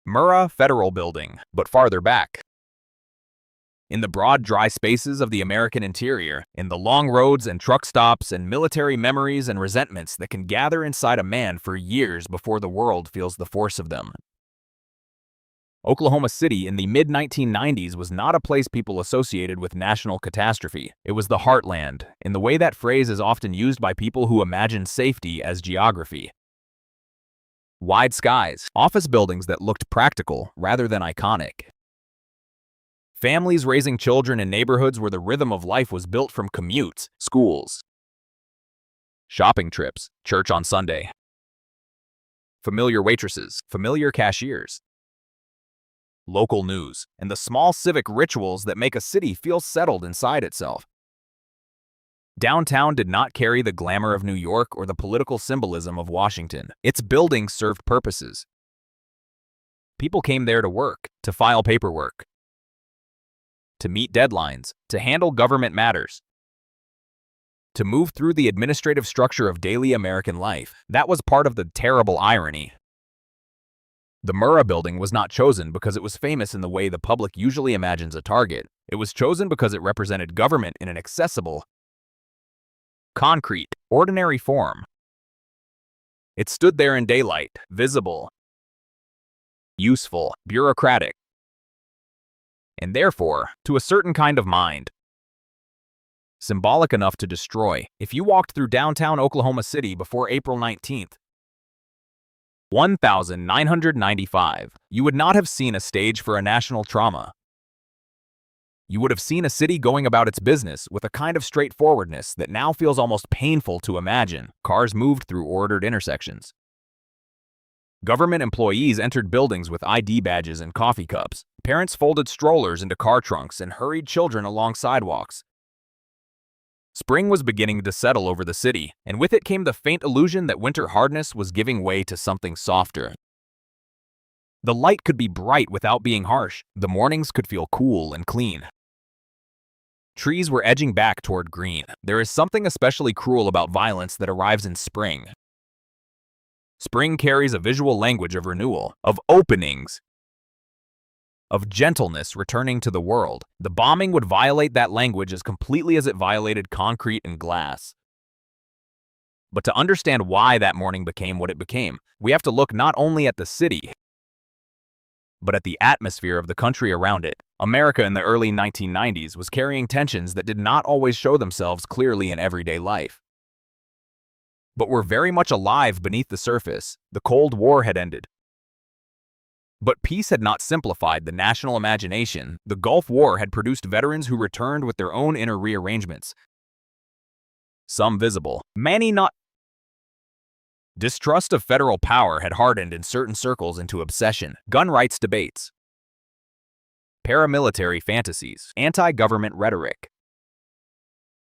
Murrah Federal Building, but farther back. In the broad, dry spaces of the American interior, in the long roads and truck stops and military memories and resentments that can gather inside a man for years before the world feels the force of them. Oklahoma City in the mid-1990s was not a place people associated with national catastrophe. It was the heartland, in the way that phrase is often used by people who imagine safety as geography. Wide skies, office buildings that looked practical rather than iconic. Families raising children in neighborhoods where the rhythm of life was built from commutes, schools, shopping trips, church on Sunday. Familiar waitresses, familiar cashiers, local news, and the small civic rituals that make a city feel settled inside itself. Downtown did not carry the glamour of New York or the political symbolism of Washington. Its buildings served purposes. People came there to work, to file paperwork, to meet deadlines, to handle government matters, to move through the administrative structure of daily American life. That was part of the terrible irony. The Murrah Building was not chosen because it was famous in the way the public usually imagines a target. It was chosen because it represented government in an accessible, concrete, ordinary form. It stood there in daylight, visible, useful, bureaucratic, and therefore, to a certain kind of mind, symbolic enough to destroy. If you walked through downtown Oklahoma City before April 19th, 1995, you would not have seen a stage for a national trauma. You would have seen a city going about its business with a kind of straightforwardness that now feels almost painful to imagine. Cars moved through ordered intersections. Government employees entered buildings with ID badges and coffee cups. Parents folded strollers into car trunks and hurried children along sidewalks. Spring was beginning to settle over the city, and with it came the faint illusion that winter hardness was giving way to something softer. The light could be bright without being harsh. The mornings could feel cool and clean. Trees were edging back toward green. There is something especially cruel about violence that arrives in spring. Spring carries a visual language of renewal, of openings, of gentleness returning to the world. The bombing would violate that language as completely as it violated concrete and glass. But to understand why that morning became what it became, we have to look not only at the city, but at the atmosphere of the country around it. America in the early 1990s was carrying tensions that did not always show themselves clearly in everyday life, but were very much alive beneath the surface. The Cold War had ended, but peace had not simplified the national imagination. The Gulf War had produced veterans who returned with their own inner rearrangements, some visible, many not. Distrust of federal power had hardened in certain circles into obsession. Gun rights debates, paramilitary fantasies, anti-government rhetoric,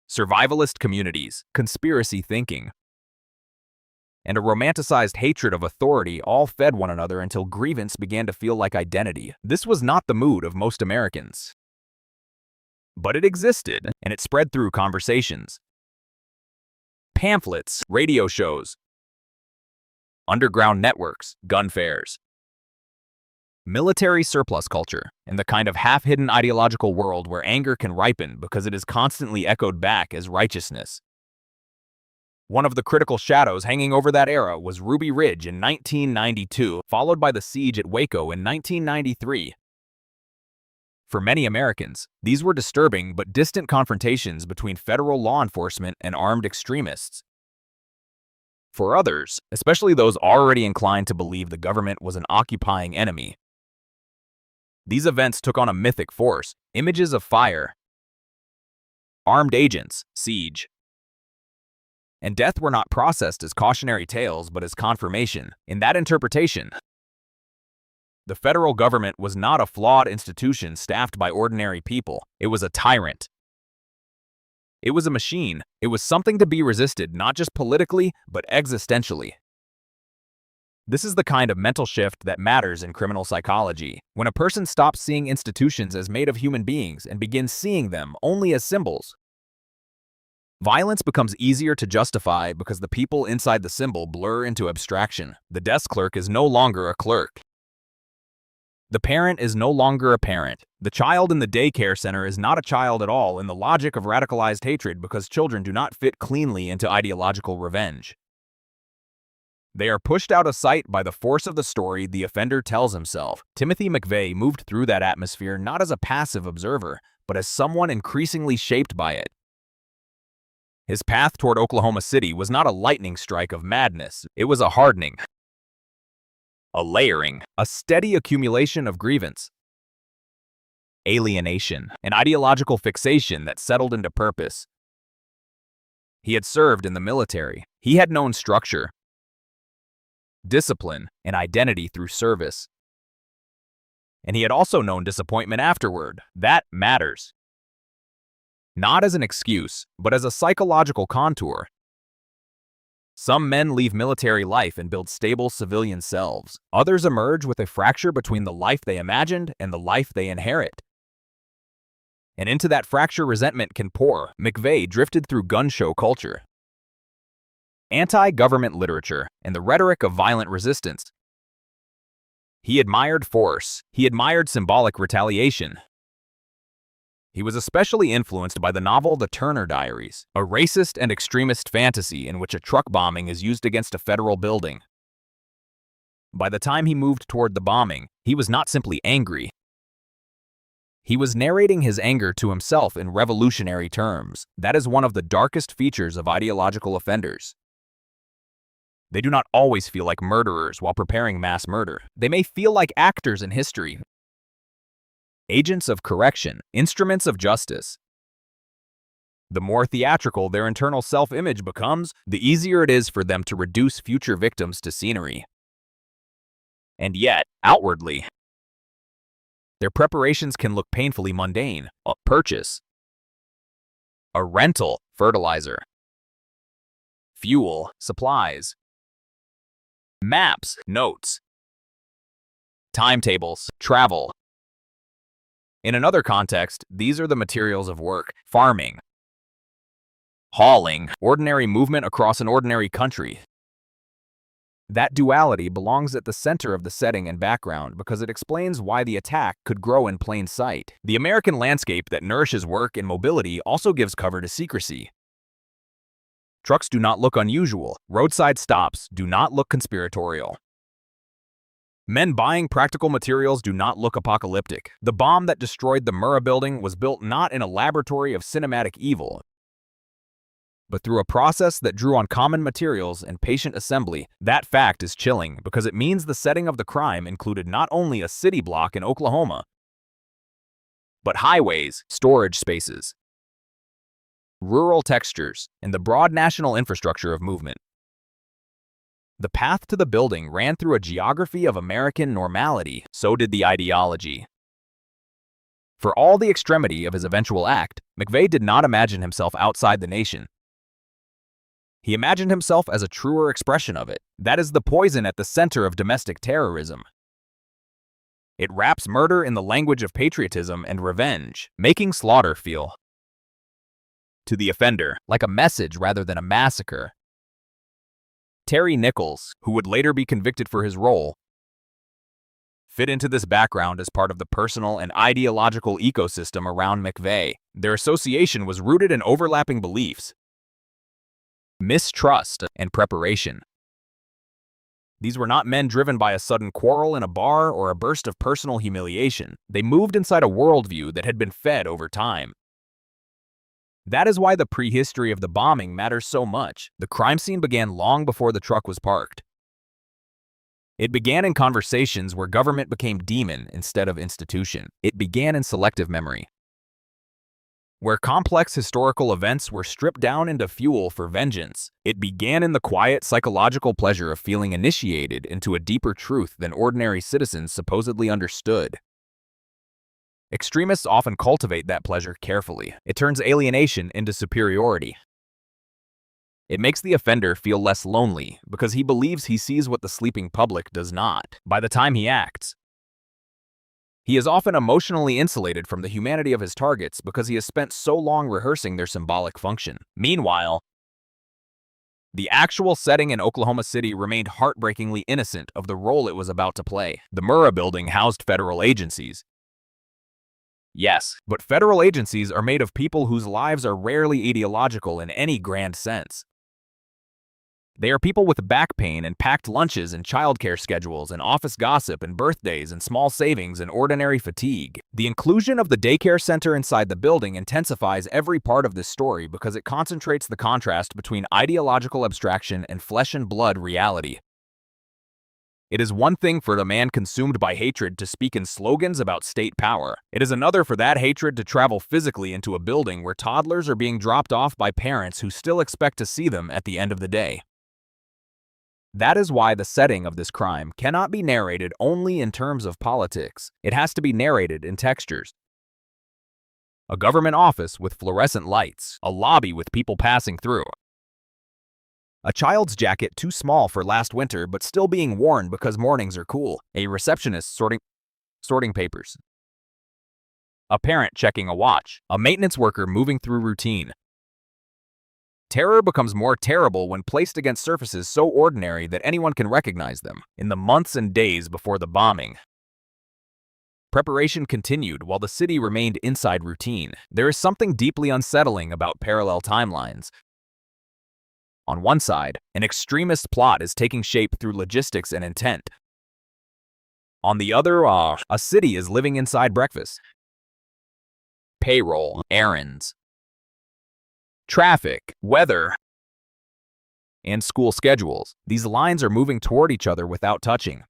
survivalist communities, conspiracy thinking, and a romanticized hatred of authority all fed one another until grievance began to feel like identity. This was not the mood of most Americans, but it existed, and it spread through conversations, pamphlets, radio shows, underground networks, gun fairs, military surplus culture, and the kind of half-hidden ideological world where anger can ripen because it is constantly echoed back as righteousness. One of the critical shadows hanging over that era was Ruby Ridge in 1992, followed by the siege at Waco in 1993. For many Americans, these were disturbing but distant confrontations between federal law enforcement and armed extremists. For others, especially those already inclined to believe the government was an occupying enemy, these events took on a mythic force. Images of fire, armed agents, siege, and death were not processed as cautionary tales but as confirmation. In that interpretation, the federal government was not a flawed institution staffed by ordinary people. It was a tyrant. It was a machine. It was something to be resisted not just politically, but existentially. This is the kind of mental shift that matters in criminal psychology. When a person stops seeing institutions as made of human beings and begins seeing them only as symbols, violence becomes easier to justify because the people inside the symbol blur into abstraction. The desk clerk is no longer a clerk. The parent is no longer a parent. The child in the daycare center is not a child at all in the logic of radicalized hatred because children do not fit cleanly into ideological revenge. They are pushed out of sight by the force of the story the offender tells himself. Timothy McVeigh moved through that atmosphere not as a passive observer, but as someone increasingly shaped by it. His path toward Oklahoma City was not a lightning strike of madness. It was a hardening, a layering, a steady accumulation of grievance, alienation, an ideological fixation that settled into purpose. He had served in the military. He had known structure, discipline, and identity through service. And he had also known disappointment afterward. That matters. Not as an excuse, but as a psychological contour. Some men leave military life and build stable civilian selves. Others emerge with a fracture between the life they imagined and the life they inherit. And into that fracture resentment can pour. McVeigh drifted through gun show culture, anti-government literature, and the rhetoric of violent resistance. He admired force. He admired symbolic retaliation. He was especially influenced by the novel The Turner Diaries, a racist and extremist fantasy in which a truck bombing is used against a federal building. By the time he moved toward the bombing, he was not simply angry. He was narrating his anger to himself in revolutionary terms. That is one of the darkest features of ideological offenders. They do not always feel like murderers while preparing mass murder. They may feel like actors in history, agents of correction, instruments of justice. The more theatrical their internal self-image becomes, the easier it is for them to reduce future victims to scenery. And yet, outwardly, their preparations can look painfully mundane. A purchase, a rental, fertilizer, fuel, supplies, maps, notes, timetables, travel. In another context, these are the materials of work: farming, hauling, ordinary movement across an ordinary country. That duality belongs at the center of the setting and background because it explains why the attack could grow in plain sight. The American landscape that nourishes work and mobility also gives cover to secrecy. Trucks do not look unusual. Roadside stops do not look conspiratorial. Men buying practical materials do not look apocalyptic. The bomb that destroyed the Murrah building was built not in a laboratory of cinematic evil, but through a process that drew on common materials and patient assembly. That fact is chilling because it means the setting of the crime included not only a city block in Oklahoma, but highways, storage spaces, rural textures, and the broad national infrastructure of movement. The path to the building ran through a geography of American normality, so did the ideology. For all the extremity of his eventual act, McVeigh did not imagine himself outside the nation. He imagined himself as a truer expression of it. That is the poison at the center of domestic terrorism. It wraps murder in the language of patriotism and revenge, making slaughter feel, to the offender, like a message rather than a massacre. Terry Nichols, who would later be convicted for his role, fit into this background as part of the personal and ideological ecosystem around McVeigh. Their association was rooted in overlapping beliefs, mistrust, and preparation. These were not men driven by a sudden quarrel in a bar or a burst of personal humiliation. They moved inside a worldview that had been fed over time. That is why the prehistory of the bombing matters so much. The crime scene began long before the truck was parked. It began in conversations where government became demon instead of institution. It began in selective memory, where complex historical events were stripped down into fuel for vengeance. It began in the quiet psychological pleasure of feeling initiated into a deeper truth than ordinary citizens supposedly understood. Extremists often cultivate that pleasure carefully. It turns alienation into superiority. It makes the offender feel less lonely because he believes he sees what the sleeping public does not. By the time he acts, he is often emotionally insulated from the humanity of his targets because he has spent so long rehearsing their symbolic function. Meanwhile, the actual setting in Oklahoma City remained heartbreakingly innocent of the role it was about to play. The Murrah building housed federal agencies. Yes, but federal agencies are made of people whose lives are rarely ideological in any grand sense. They are people with back pain and packed lunches and childcare schedules and office gossip and birthdays and small savings and ordinary fatigue. The inclusion of the daycare center inside the building intensifies every part of this story because it concentrates the contrast between ideological abstraction and flesh and blood reality. It is one thing for the man consumed by hatred to speak in slogans about state power. It is another for that hatred to travel physically into a building where toddlers are being dropped off by parents who still expect to see them at the end of the day. That is why the setting of this crime cannot be narrated only in terms of politics. It has to be narrated in textures. A government office with fluorescent lights, a lobby with people passing through, a child's jacket too small for last winter but still being worn because mornings are cool, a receptionist sorting papers, a parent checking a watch, a maintenance worker moving through routine. Terror becomes more terrible when placed against surfaces so ordinary that anyone can recognize them. In the months and days before the bombing, preparation continued while the city remained inside routine. There is something deeply unsettling about parallel timelines. On one side, an extremist plot is taking shape through logistics and intent. On the other, a city is living inside breakfast, payroll, errands, traffic, weather, and school schedules. These lines are moving toward each other without touching.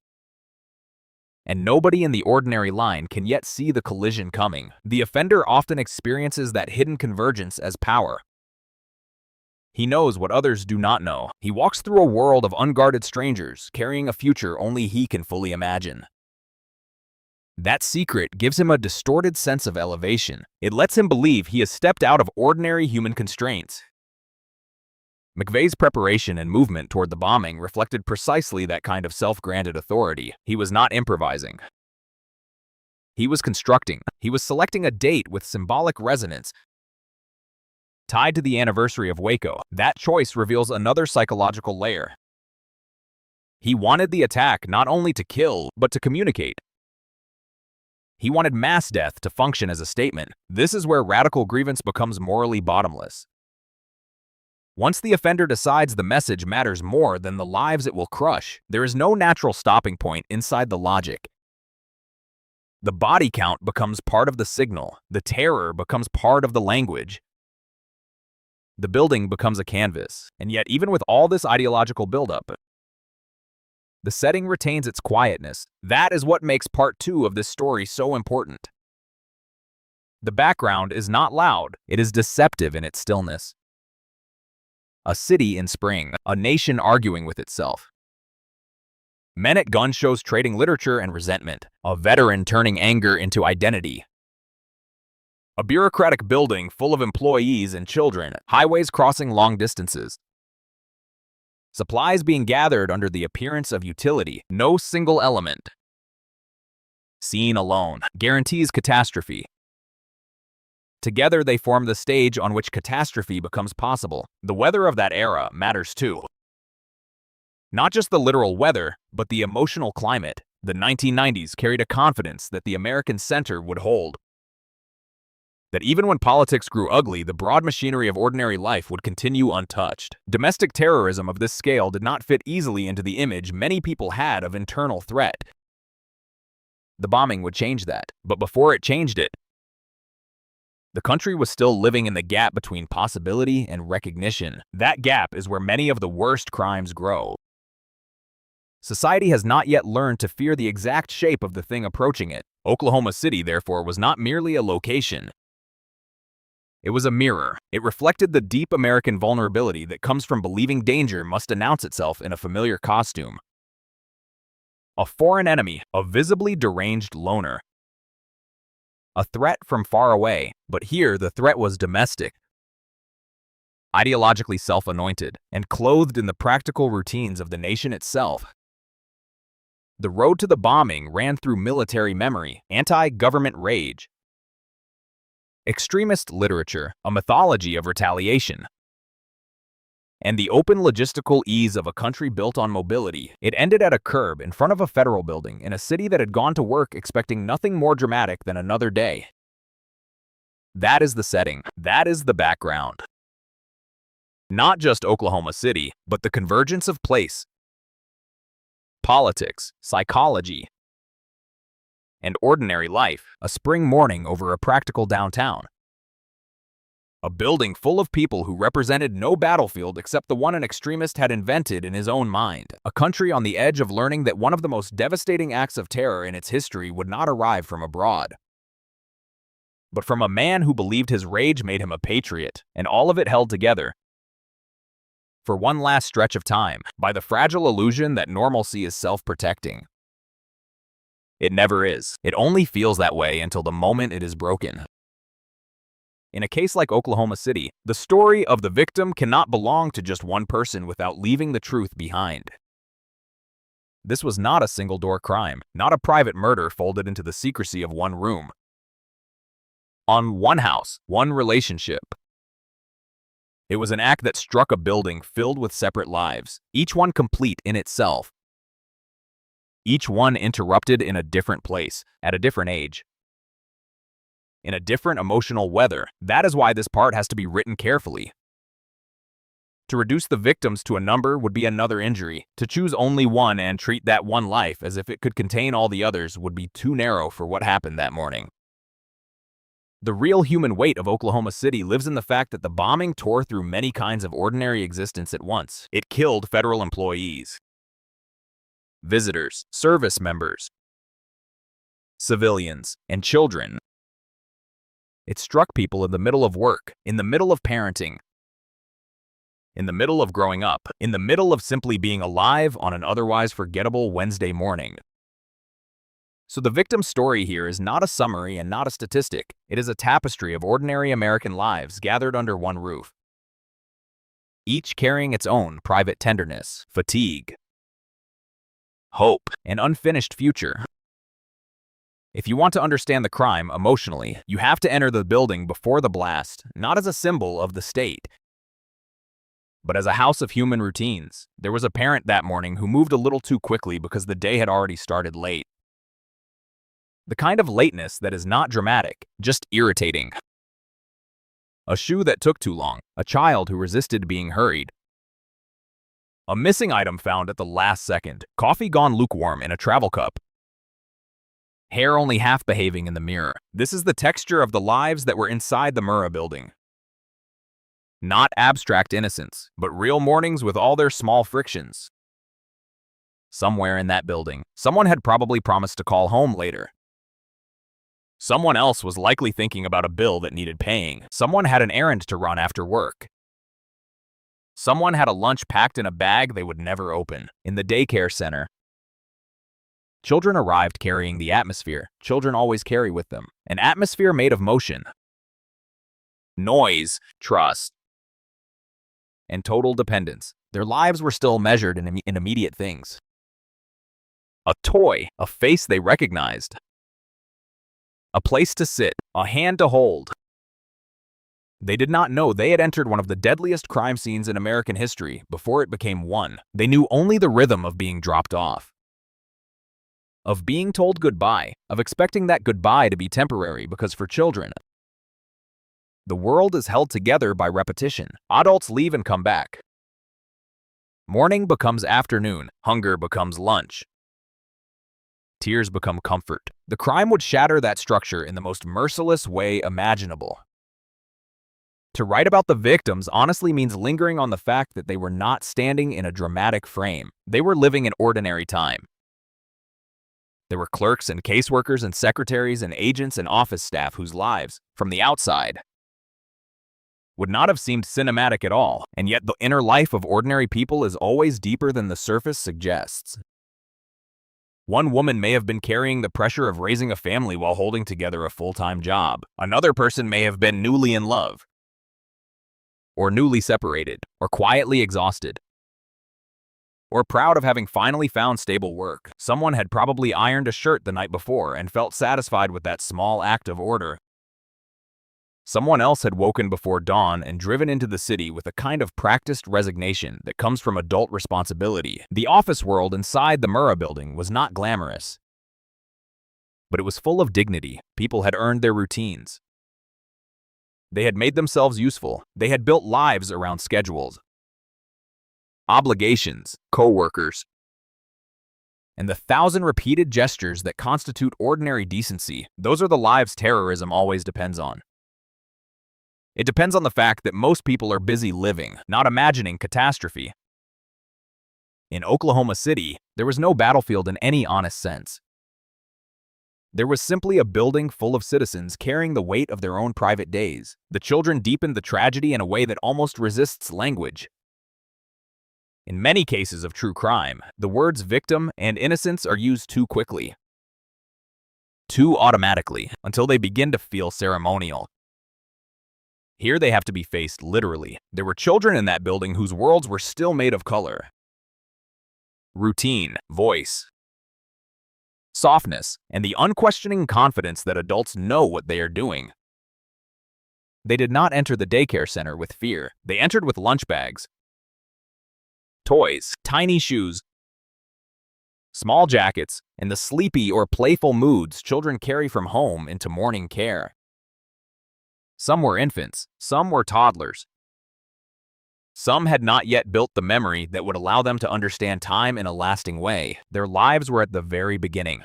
and nobody in the ordinary line can yet see the collision coming. The offender often experiences that hidden convergence as power. He knows what others do not know. He walks through a world of unguarded strangers, carrying a future only he can fully imagine. That secret gives him a distorted sense of elevation. It lets him believe he has stepped out of ordinary human constraints. McVeigh's preparation and movement toward the bombing reflected precisely that kind of self-granted authority. He was not improvising. He was constructing. He was selecting a date with symbolic resonance tied to the anniversary of Waco. That choice reveals another psychological layer. He wanted the attack not only to kill, but to communicate. He wanted mass death to function as a statement. This is where radical grievance becomes morally bottomless. Once the offender decides the message matters more than the lives it will crush, there is no natural stopping point inside the logic. The body count becomes part of the signal. The terror becomes part of the language. The building becomes a canvas. And yet, even with all this ideological buildup, the setting retains its quietness. That is what makes part 2 of this story so important. The background is not loud. It is deceptive in its stillness. A city in spring, a nation arguing with itself. Men at gun shows trading literature and resentment, a veteran turning anger into identity. A bureaucratic building full of employees and children, highways crossing long distances. Supplies being gathered under the appearance of utility, no single element, seen alone, guarantees catastrophe. Together they form the stage on which catastrophe becomes possible. The weather of that era matters too. Not just the literal weather, but the emotional climate. The 1990s carried a confidence that the American center would hold. That even when politics grew ugly, the broad machinery of ordinary life would continue untouched. Domestic terrorism of this scale did not fit easily into the image many people had of internal threat. The bombing would change that, but before it changed it, the country was still living in the gap between possibility and recognition. That gap is where many of the worst crimes grow. Society has not yet learned to fear the exact shape of the thing approaching it. Oklahoma City, therefore, was not merely a location. It was a mirror. It reflected the deep American vulnerability that comes from believing danger must announce itself in a familiar costume. A foreign enemy, a visibly deranged loner. A threat from far away, but here the threat was domestic. Ideologically self-anointed, and clothed in the practical routines of the nation itself. The road to the bombing ran through military memory, anti-government rage, extremist literature, a mythology of retaliation, and the open logistical ease of a country built on mobility. It ended at a curb in front of a federal building in a city that had gone to work expecting nothing more dramatic than another day. That is the setting. That is the background. Not just Oklahoma City, but the convergence of place, politics, psychology, and ordinary life. A spring morning over a practical downtown. A building full of people who represented no battlefield except the one an extremist had invented in his own mind. A country on the edge of learning that one of the most devastating acts of terror in its history would not arrive from abroad, but from a man who believed his rage made him a patriot, and all of it held together, for one last stretch of time, by the fragile illusion that normalcy is self-protecting. It never is. It only feels that way until the moment it is broken. In a case like Oklahoma City, the story of the victim cannot belong to just one person without leaving the truth behind. This was not a single-door crime, not a private murder folded into the secrecy of one room. On one house, one relationship. It was an act that struck a building filled with separate lives, each one complete in itself. Each one interrupted in a different place, at a different age, in a different emotional weather. That is why this part has to be written carefully. To reduce the victims to a number would be another injury. To choose only one and treat that one life as if it could contain all the others would be too narrow for what happened that morning. The real human weight of Oklahoma City lives in the fact that the bombing tore through many kinds of ordinary existence at once. It killed federal employees, visitors, service members, civilians, and children. It struck people in the middle of work, in the middle of parenting, in the middle of growing up, in the middle of simply being alive on an otherwise forgettable Wednesday morning. So the victim's story here is not a summary and not a statistic. It is a tapestry of ordinary American lives gathered under one roof, each carrying its own private tenderness, fatigue, hope, and unfinished future. If you want to understand the crime emotionally, you have to enter the building before the blast, not as a symbol of the state, but as a house of human routines. There was a parent that morning who moved a little too quickly because the day had already started late. The kind of lateness that is not dramatic, just irritating. A shoe that took too long, a child who resisted being hurried. A missing item found at the last second, coffee gone lukewarm in a travel cup. Hair only half behaving in the mirror. This is the texture of the lives that were inside the Murrah building. Not abstract innocence, but real mornings with all their small frictions. Somewhere in that building, someone had probably promised to call home later. Someone else was likely thinking about a bill that needed paying. Someone had an errand to run after work. Someone had a lunch packed in a bag they would never open. In the daycare center, children arrived carrying the atmosphere children always carry with them. An atmosphere made of motion, noise, trust, and total dependence. Their lives were still measured in immediate things. A toy, a face they recognized, a place to sit, a hand to hold. They did not know they had entered one of the deadliest crime scenes in American history before it became one. They knew only the rhythm of being dropped off, of being told goodbye, of expecting that goodbye to be temporary because for children, the world is held together by repetition. Adults leave and come back. Morning becomes afternoon, hunger becomes lunch. Tears become comfort. The crime would shatter that structure in the most merciless way imaginable. To write about the victims honestly means lingering on the fact that they were not standing in a dramatic frame. They were living in ordinary time. There were clerks and caseworkers and secretaries and agents and office staff whose lives, from the outside, would not have seemed cinematic at all, and yet the inner life of ordinary people is always deeper than the surface suggests. One woman may have been carrying the pressure of raising a family while holding together a full-time job. Another person may have been newly in love, or newly separated, or quietly exhausted, or proud of having finally found stable work. Someone had probably ironed a shirt the night before and felt satisfied with that small act of order. Someone else had woken before dawn and driven into the city with a kind of practiced resignation that comes from adult responsibility. The office world inside the Murrah building was not glamorous, but it was full of dignity. People had earned their routines. They had made themselves useful. They had built lives around schedules, obligations, co-workers, and the 1,000 repeated gestures that constitute ordinary decency. Those are the lives terrorism always depends on. It depends on the fact that most people are busy living, not imagining catastrophe. In Oklahoma City, there was no battlefield in any honest sense. There was simply a building full of citizens carrying the weight of their own private days. The children deepened the tragedy in a way that almost resists language. In many cases of true crime, the words victim and innocence are used too quickly, too automatically, until they begin to feel ceremonial. Here they have to be faced literally. There were children in that building whose worlds were still made of color, routine, voice, softness, and the unquestioning confidence that adults know what they are doing. They did not enter the daycare center with fear. They entered with lunch bags, toys, tiny shoes, small jackets, and the sleepy or playful moods children carry from home into morning care. Some were infants, some were toddlers. Some had not yet built the memory that would allow them to understand time in a lasting way. Their lives were at the very beginning,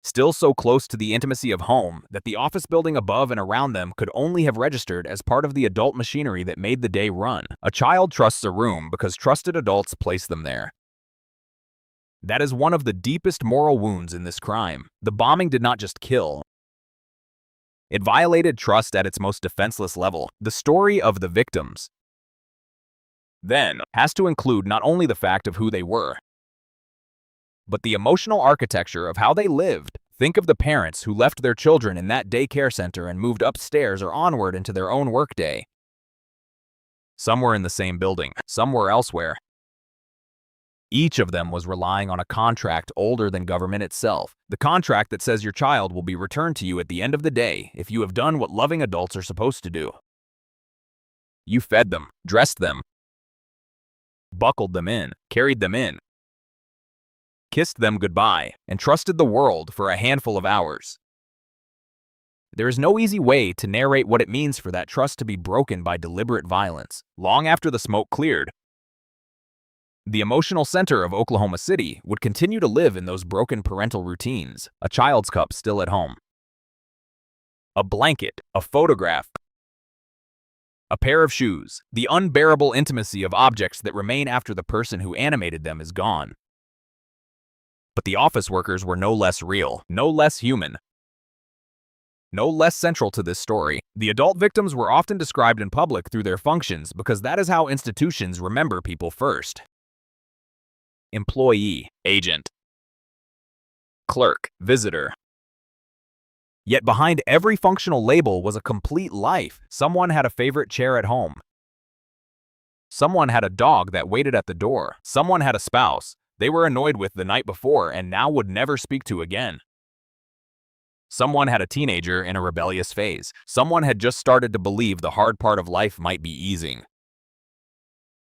still so close to the intimacy of home that the office building above and around them could only have registered as part of the adult machinery that made the day run. A child trusts a room because trusted adults place them there. That is one of the deepest moral wounds in this crime. The bombing did not just kill. It violated trust at its most defenseless level, the story of the victims. Then, has to include not only the fact of who they were, but the emotional architecture of how they lived. Think of the parents who left their children in that daycare center and moved upstairs or onward into their own workday. Some were in the same building, some were elsewhere. Each of them was relying on a contract older than government itself, the contract that says your child will be returned to you at the end of the day if you have done what loving adults are supposed to do. You fed them, dressed them, buckled them in, carried them in, kissed them goodbye, and trusted the world for a handful of hours. There is no easy way to narrate what it means for that trust to be broken by deliberate violence. Long after the smoke cleared, the emotional center of Oklahoma City would continue to live in those broken parental routines, a child's cup still at home, a blanket, a photograph, a pair of shoes, the unbearable intimacy of objects that remain after the person who animated them is gone. But the office workers were no less real, no less human, no less central to this story. The adult victims were often described in public through their functions because that is how institutions remember people first. Employee, agent, clerk, visitor. Yet behind every functional label was a complete life. Someone had a favorite chair at home. Someone had a dog that waited at the door. Someone had a spouse they were annoyed with the night before and now would never speak to again. Someone had a teenager in a rebellious phase. Someone had just started to believe the hard part of life might be easing.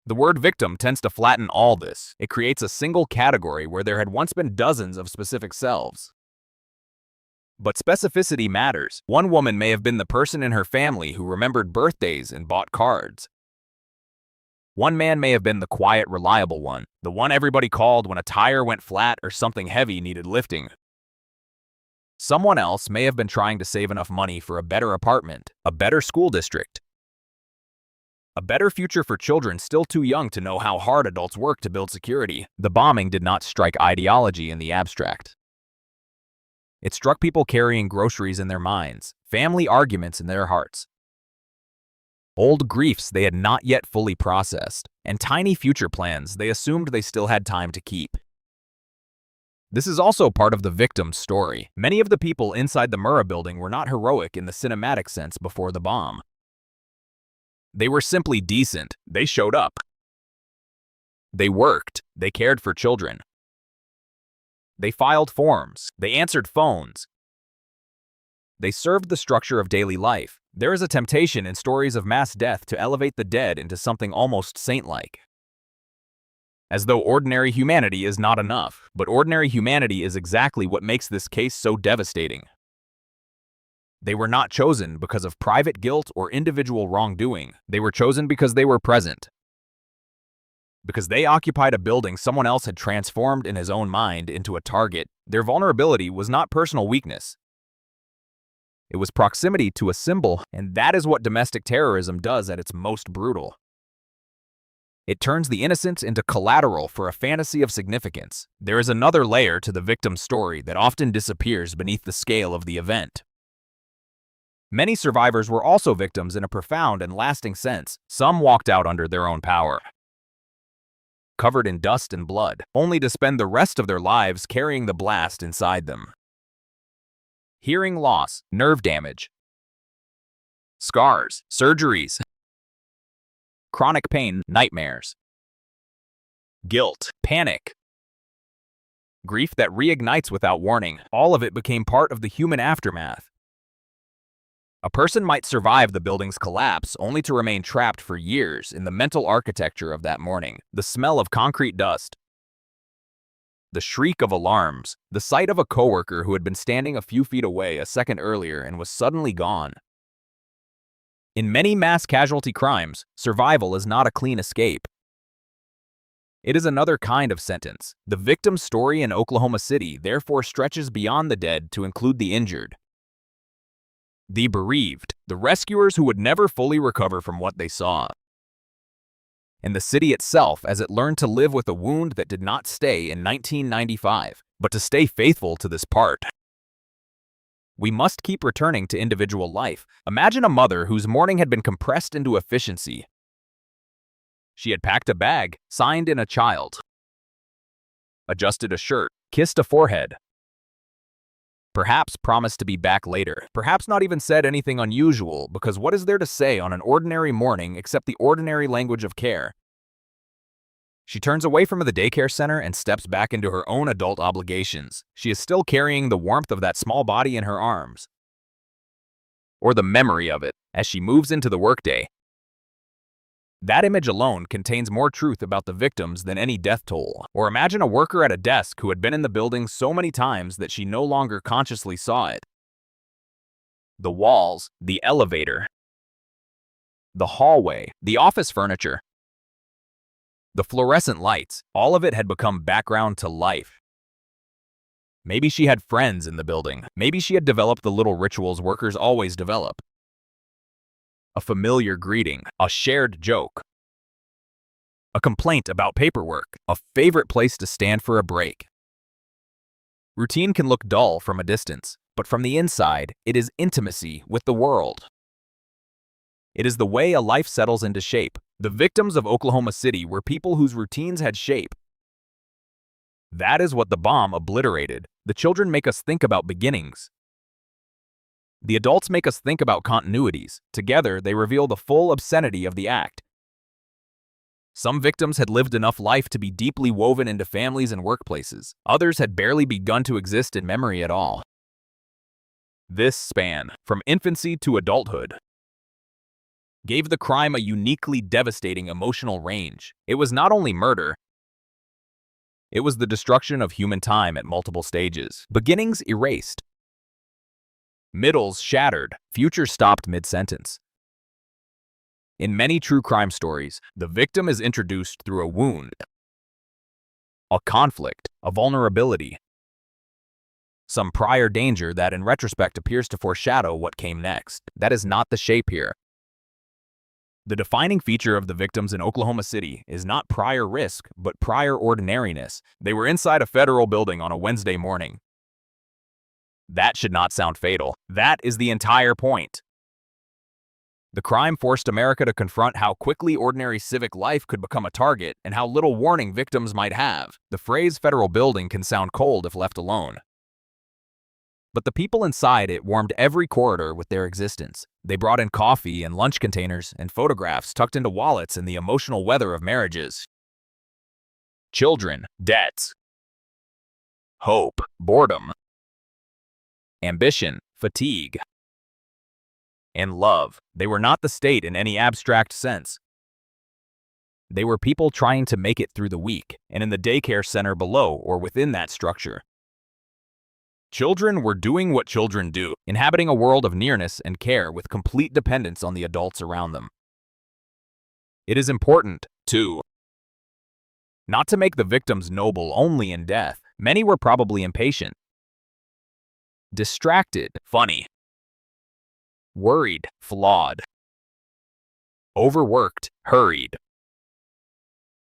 The word victim tends to flatten all this. It creates a single category where there had once been dozens of specific selves. But specificity matters. One woman may have been the person in her family who remembered birthdays and bought cards. One man may have been the quiet, reliable one, the one everybody called when a tire went flat or something heavy needed lifting. Someone else may have been trying to save enough money for a better apartment, a better school district, a better future for children still too young to know how hard adults work to build security. The bombing did not strike ideology in the abstract. It struck people carrying groceries in their minds, family arguments in their hearts, old griefs they had not yet fully processed, and tiny future plans they assumed they still had time to keep. This is also part of the victim's story. Many of the people inside the Murrah building were not heroic in the cinematic sense before the bomb. They were simply decent. They showed up. They worked. They cared for children. They filed forms. They answered phones. They served the structure of daily life. There is a temptation in stories of mass death to elevate the dead into something almost saint-like, as though ordinary humanity is not enough. But ordinary humanity is exactly what makes this case so devastating. They were not chosen because of private guilt or individual wrongdoing. They were chosen because they were present, because they occupied a building someone else had transformed in his own mind into a target. Their vulnerability was not personal weakness. It was proximity to a symbol, and that is what domestic terrorism does at its most brutal. It turns the innocent into collateral for a fantasy of significance. There is another layer to the victim's story that often disappears beneath the scale of the event. Many survivors were also victims in a profound and lasting sense. Some walked out under their own power, covered in dust and blood, only to spend the rest of their lives carrying the blast inside them. Hearing loss, nerve damage, scars, surgeries, chronic pain, nightmares, guilt, panic, grief that reignites without warning. All of it became part of the human aftermath. A person might survive the building's collapse only to remain trapped for years in the mental architecture of that morning. The smell of concrete dust, the shriek of alarms, the sight of a coworker who had been standing a few feet away a second earlier and was suddenly gone. In many mass casualty crimes, survival is not a clean escape. It is another kind of sentence. The victim's story in Oklahoma City therefore stretches beyond the dead to include the injured, the bereaved, the rescuers who would never fully recover from what they saw. and the city itself as it learned to live with a wound that did not stay in 1995, but to stay faithful to this part. We must keep returning to individual life. Imagine a mother whose morning had been compressed into efficiency. She had packed a bag, signed in a child, adjusted a shirt, kissed a forehead, perhaps promised to be back later, perhaps not even said anything unusual, because what is there to say on an ordinary morning except the ordinary language of care? She turns away from the daycare center and steps back into her own adult obligations. She is still carrying the warmth of that small body in her arms, or the memory of it, as she moves into the workday. That image alone contains more truth about the victims than any death toll. Or imagine a worker at a desk who had been in the building so many times that she no longer consciously saw it. The walls, the elevator, the hallway, the office furniture, the fluorescent lights, all of it had become background to life. Maybe she had friends in the building. Maybe she had developed the little rituals workers always develop. A familiar greeting, a shared joke, a complaint about paperwork, a favorite place to stand for a break. Routine can look dull from a distance, but from the inside, it is intimacy with the world. It is the way a life settles into shape. The victims of Oklahoma City were people whose routines had shape. That is what the bomb obliterated. The children make us think about beginnings. The adults make us think about continuities. Together, they reveal the full obscenity of the act. Some victims had lived enough life to be deeply woven into families and workplaces. Others had barely begun to exist in memory at all. This span, from infancy to adulthood, gave the crime a uniquely devastating emotional range. It was not only murder, it was the destruction of human time at multiple stages. Beginnings erased, middles shattered, futures stopped mid-sentence. In many true crime stories, the victim is introduced through a wound, a conflict, a vulnerability, some prior danger that in retrospect appears to foreshadow what came next. That is not the shape here. The defining feature of the victims in Oklahoma City is not prior risk, but prior ordinariness. They were inside a federal building on a Wednesday morning. That should not sound fatal. That is the entire point. The crime forced America to confront how quickly ordinary civic life could become a target and how little warning victims might have. The phrase federal building can sound cold if left alone. But the people inside it warmed every corridor with their existence. They brought in coffee and lunch containers and photographs tucked into wallets and the emotional weather of marriages, children, debts, hope, boredom, ambition, fatigue, and love. They were not the state in any abstract sense. They were people trying to make it through the week, and in the daycare center below or within that structure, children were doing what children do, inhabiting a world of nearness and care with complete dependence on the adults around them. It is important, too, not to make the victims noble only in death. Many were probably impatient, distracted, funny, worried, flawed, overworked, hurried,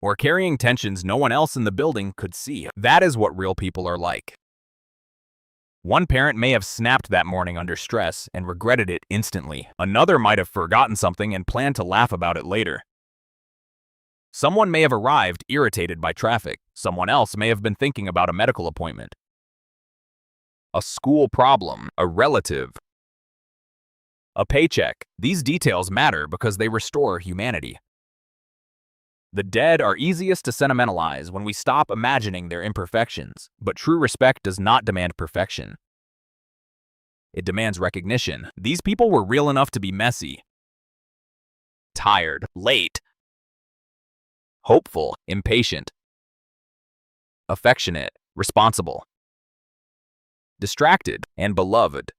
or carrying tensions no one else in the building could see. That is what real people are like. One parent may have snapped that morning under stress and regretted it instantly. Another might have forgotten something and planned to laugh about it later. Someone may have arrived irritated by traffic. Someone else may have been thinking about a medical appointment, a school problem, a relative, a paycheck. These details matter because they restore humanity. The dead are easiest to sentimentalize when we stop imagining their imperfections, but true respect does not demand perfection. It demands recognition. These people were real enough to be messy, tired, late, hopeful, impatient, affectionate, responsible, distracted, and beloved.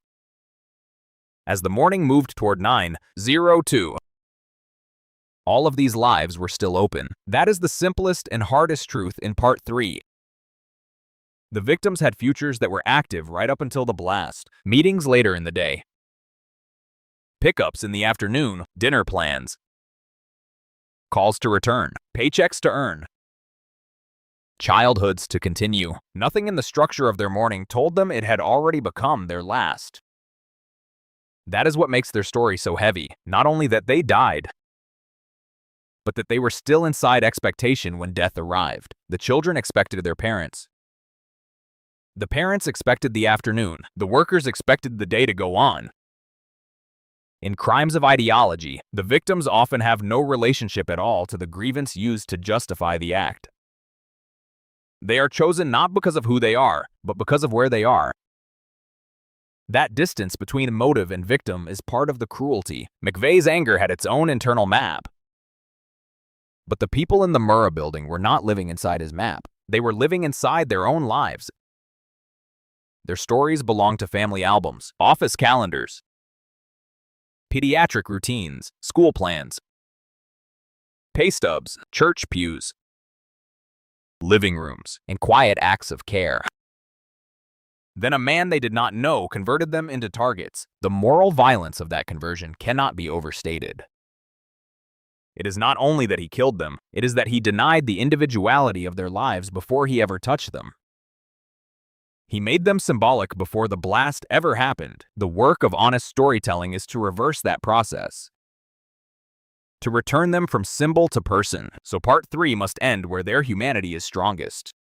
As the morning moved toward 9:02, all of these lives were still open. That is the simplest and hardest truth in part 3. The victims had futures that were active right up until the blast. Meetings later in the day, pickups in the afternoon, dinner plans, calls to return, paychecks to earn, childhoods to continue. Nothing in the structure of their morning told them it had already become their last. That is what makes their story so heavy, not only that they died, but that they were still inside expectation when death arrived. The children expected their parents. The parents expected the afternoon. The workers expected the day to go on. In crimes of ideology, the victims often have no relationship at all to the grievance used to justify the act. They are chosen not because of who they are, but because of where they are. That distance between motive and victim is part of the cruelty. McVeigh's anger had its own internal map. But the people in the Murrah building were not living inside his map. They were living inside their own lives. Their stories belong to family albums, office calendars, pediatric routines, school plans, pay stubs, church pews, living rooms, and quiet acts of care. Then a man they did not know converted them into targets. The moral violence of that conversion cannot be overstated. It is not only that he killed them, it is that he denied the individuality of their lives before he ever touched them. He made them symbolic before the blast ever happened. The work of honest storytelling is to reverse that process, to return them from symbol to person. So part 3 must end where their humanity is strongest.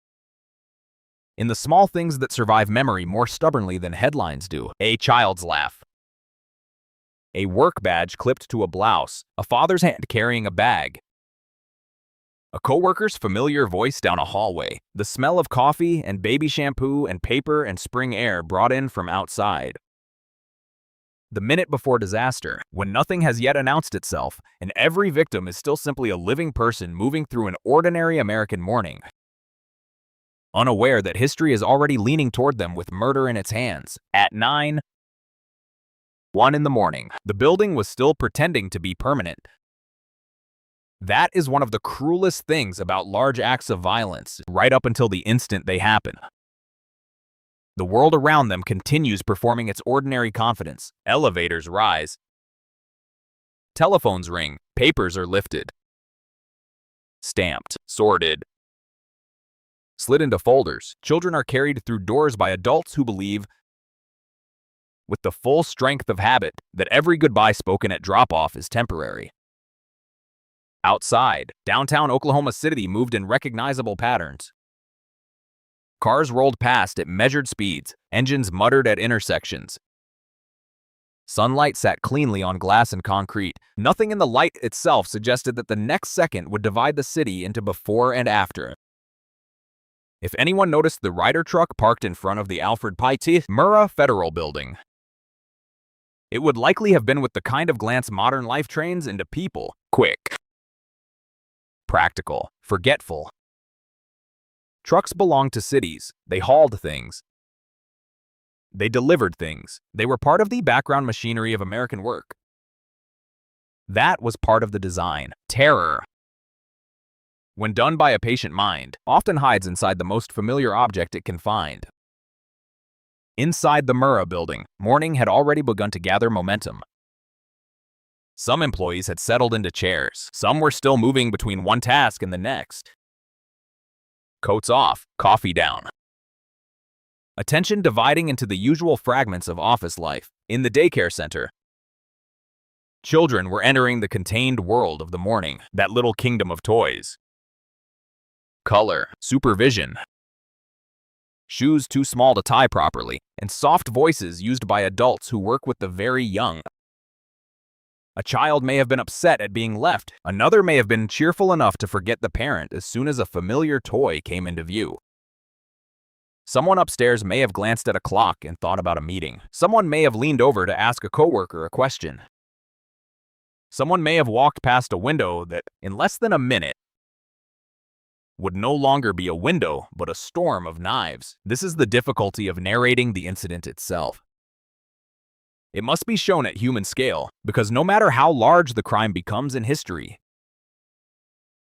In the small things that survive memory more stubbornly than headlines do. A child's laugh, a work badge clipped to a blouse, a father's hand carrying a bag, a coworker's familiar voice down a hallway, the smell of coffee and baby shampoo and paper and spring air brought in from outside. The minute before disaster, when nothing has yet announced itself, and every victim is still simply a living person moving through an ordinary American morning, unaware that history is already leaning toward them with murder in its hands. At 9:01 in the morning, the building was still pretending to be permanent. That is one of the cruelest things about large acts of violence, right up until the instant they happen. The world around them continues performing its ordinary confidence. Elevators rise. Telephones ring. Papers are lifted, stamped, sorted, slid into folders. Children are carried through doors by adults who believe, with the full strength of habit, that every goodbye spoken at drop-off is temporary. Outside, downtown Oklahoma City moved in recognizable patterns. Cars rolled past at measured speeds, engines muttered at intersections. Sunlight sat cleanly on glass and concrete. Nothing in the light itself suggested that the next second would divide the city into before and after. If anyone noticed the Ryder truck parked in front of the Alfred P. Murrah Federal Building, it would likely have been with the kind of glance modern life trains into people: quick, practical, forgetful. Trucks belonged to cities. They hauled things. They delivered things. They were part of the background machinery of American work. That was part of the design. Terror, when done by a patient mind, often hides inside the most familiar object it can find. Inside the Murrah building, morning had already begun to gather momentum. Some employees had settled into chairs. Some were still moving between one task and the next. Coats off, coffee down. Attention dividing into the usual fragments of office life. In the daycare center, children were entering the contained world of the morning, that little kingdom of toys. Color, supervision, shoes too small to tie properly, and soft voices used by adults who work with the very young. A child may have been upset at being left. Another may have been cheerful enough to forget the parent as soon as a familiar toy came into view. Someone upstairs may have glanced at a clock and thought about a meeting. Someone may have leaned over to ask a coworker a question. Someone may have walked past a window that, in less than a minute, would no longer be a window, but a storm of knives. This is the difficulty of narrating the incident itself. It must be shown at human scale, because no matter how large the crime becomes in history,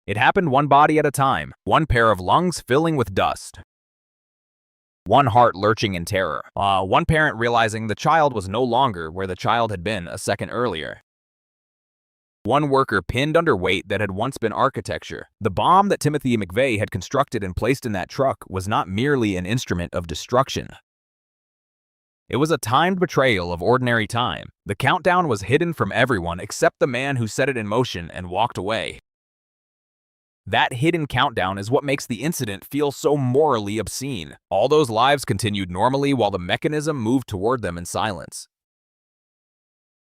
it happened one body at a time, one pair of lungs filling with dust, one heart lurching in terror, one parent realizing the child was no longer where the child had been a second earlier. One worker pinned under weight that had once been architecture. The bomb that Timothy McVeigh had constructed and placed in that truck was not merely an instrument of destruction. It was a timed betrayal of ordinary time. The countdown was hidden from everyone except the man who set it in motion and walked away. That hidden countdown is what makes the incident feel so morally obscene. All those lives continued normally while the mechanism moved toward them in silence.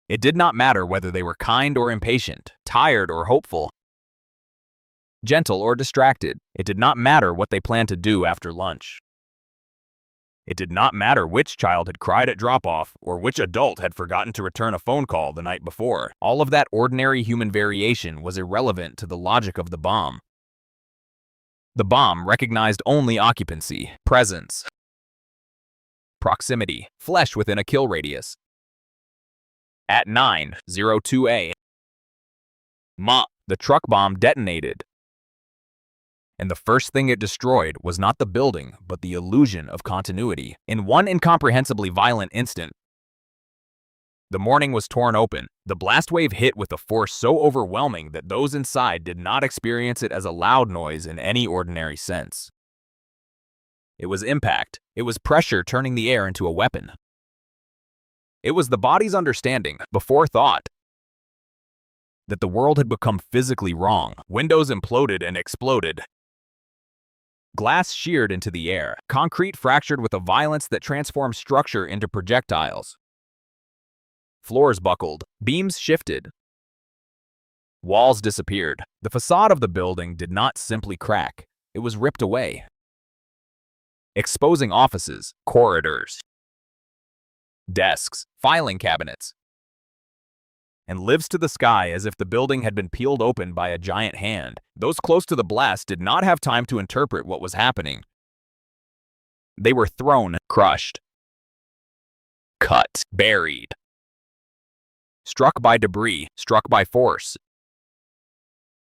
It did not matter whether they were kind or impatient, tired or hopeful, gentle or distracted. It did not matter what they planned to do after lunch. It did not matter which child had cried at drop-off or which adult had forgotten to return a phone call the night before. All of that ordinary human variation was irrelevant to the logic of the bomb. The bomb recognized only occupancy, presence, proximity, flesh within a kill radius. At 9:02 a.m., the truck bomb detonated. And the first thing it destroyed was not the building, but the illusion of continuity. In one incomprehensibly violent instant, the morning was torn open. The blast wave hit with a force so overwhelming that those inside did not experience it as a loud noise in any ordinary sense. It was impact. It was pressure turning the air into a weapon. It was the body's understanding, before thought, that the world had become physically wrong. Windows imploded and exploded. Glass sheared into the air. Concrete fractured with a violence that transformed structure into projectiles. Floors buckled. Beams shifted. Walls disappeared. The facade of the building did not simply crack. It was ripped away, exposing offices, corridors, desks, filing cabinets, and lifts to the sky as if the building had been peeled open by a giant hand. Those close to the blast did not have time to interpret what was happening. They were thrown, crushed, cut, buried, struck by debris, struck by force,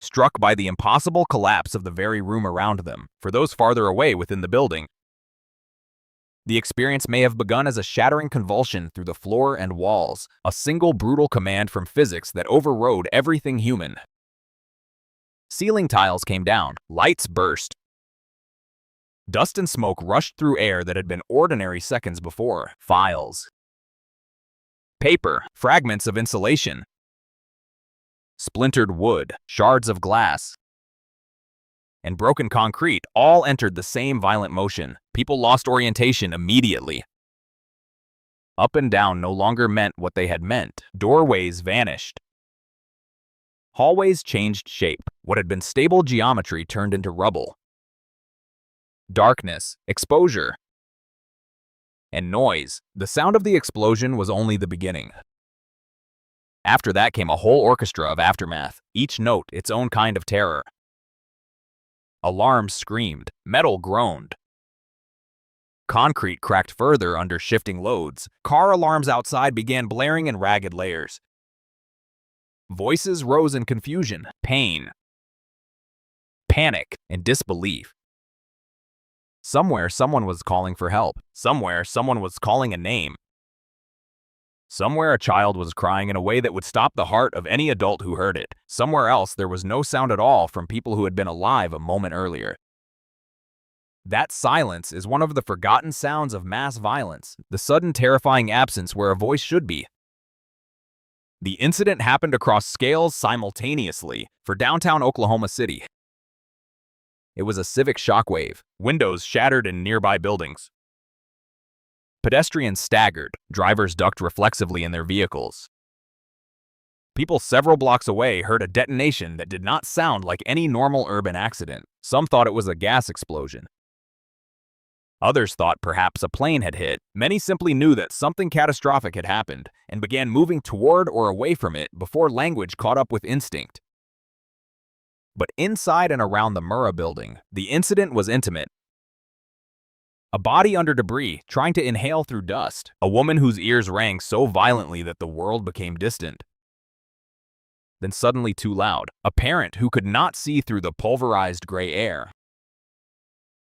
struck by the impossible collapse of the very room around them. For those farther away within the building, the experience may have begun as a shattering convulsion through the floor and walls, a single brutal command from physics that overrode everything human. Ceiling tiles came down, lights burst. Dust and smoke rushed through air that had been ordinary seconds before. Files, paper, fragments of insulation, splintered wood, shards of glass, and broken concrete all entered the same violent motion. People lost orientation immediately. Up and down no longer meant what they had meant. Doorways vanished. Hallways changed shape. What had been stable geometry turned into rubble. Darkness, exposure, and noise. The sound of the explosion was only the beginning. After that came a whole orchestra of aftermath, each note its own kind of terror. Alarms screamed, metal groaned. Concrete cracked further under shifting loads. Car alarms outside began blaring in ragged layers. Voices rose in confusion, pain, panic, and disbelief. Somewhere someone was calling for help. Somewhere someone was calling a name. Somewhere a child was crying in a way that would stop the heart of any adult who heard it. Somewhere else there was no sound at all from people who had been alive a moment earlier. That silence is one of the forgotten sounds of mass violence, the sudden terrifying absence where a voice should be. The incident happened across scales simultaneously for downtown Oklahoma City. It was a civic shockwave. Windows shattered in nearby buildings. Pedestrians staggered. Drivers ducked reflexively in their vehicles. People several blocks away heard a detonation that did not sound like any normal urban accident. Some thought it was a gas explosion. Others thought perhaps a plane had hit. Many simply knew that something catastrophic had happened and began moving toward or away from it before language caught up with instinct. But inside and around the Murrah building, the incident was intimate. A body under debris, trying to inhale through dust. A woman whose ears rang so violently that the world became distant. Then suddenly too loud. A parent who could not see through the pulverized gray air.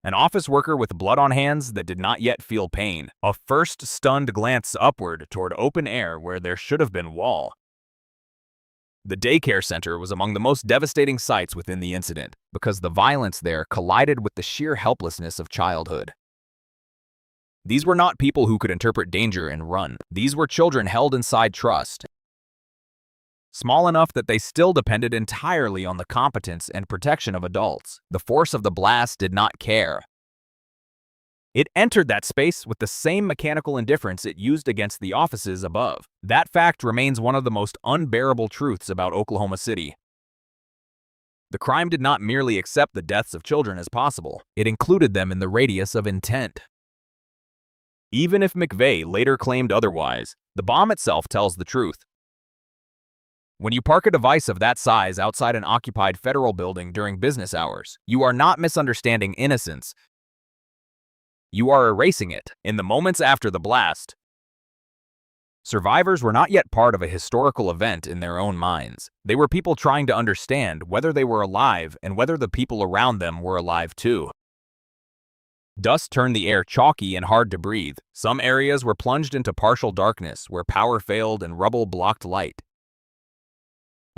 An office worker with blood on hands that did not yet feel pain. A first stunned glance upward toward open air where there should have been wall. The daycare center was among the most devastating sights within the incident because the violence there collided with the sheer helplessness of childhood. These were not people who could interpret danger and run. These were children held inside trust, small enough that they still depended entirely on the competence and protection of adults. The force of the blast did not care. It entered that space with the same mechanical indifference it used against the offices above. That fact remains one of the most unbearable truths about Oklahoma City. The crime did not merely accept the deaths of children as possible, it included them in the radius of intent. Even if McVeigh later claimed otherwise, the bomb itself tells the truth. When you park a device of that size outside an occupied federal building during business hours, you are not misunderstanding innocence. You are erasing it. In the moments after the blast, survivors were not yet part of a historical event in their own minds. They were people trying to understand whether they were alive and whether the people around them were alive too. Dust turned the air chalky and hard to breathe. Some areas were plunged into partial darkness where power failed and rubble blocked light.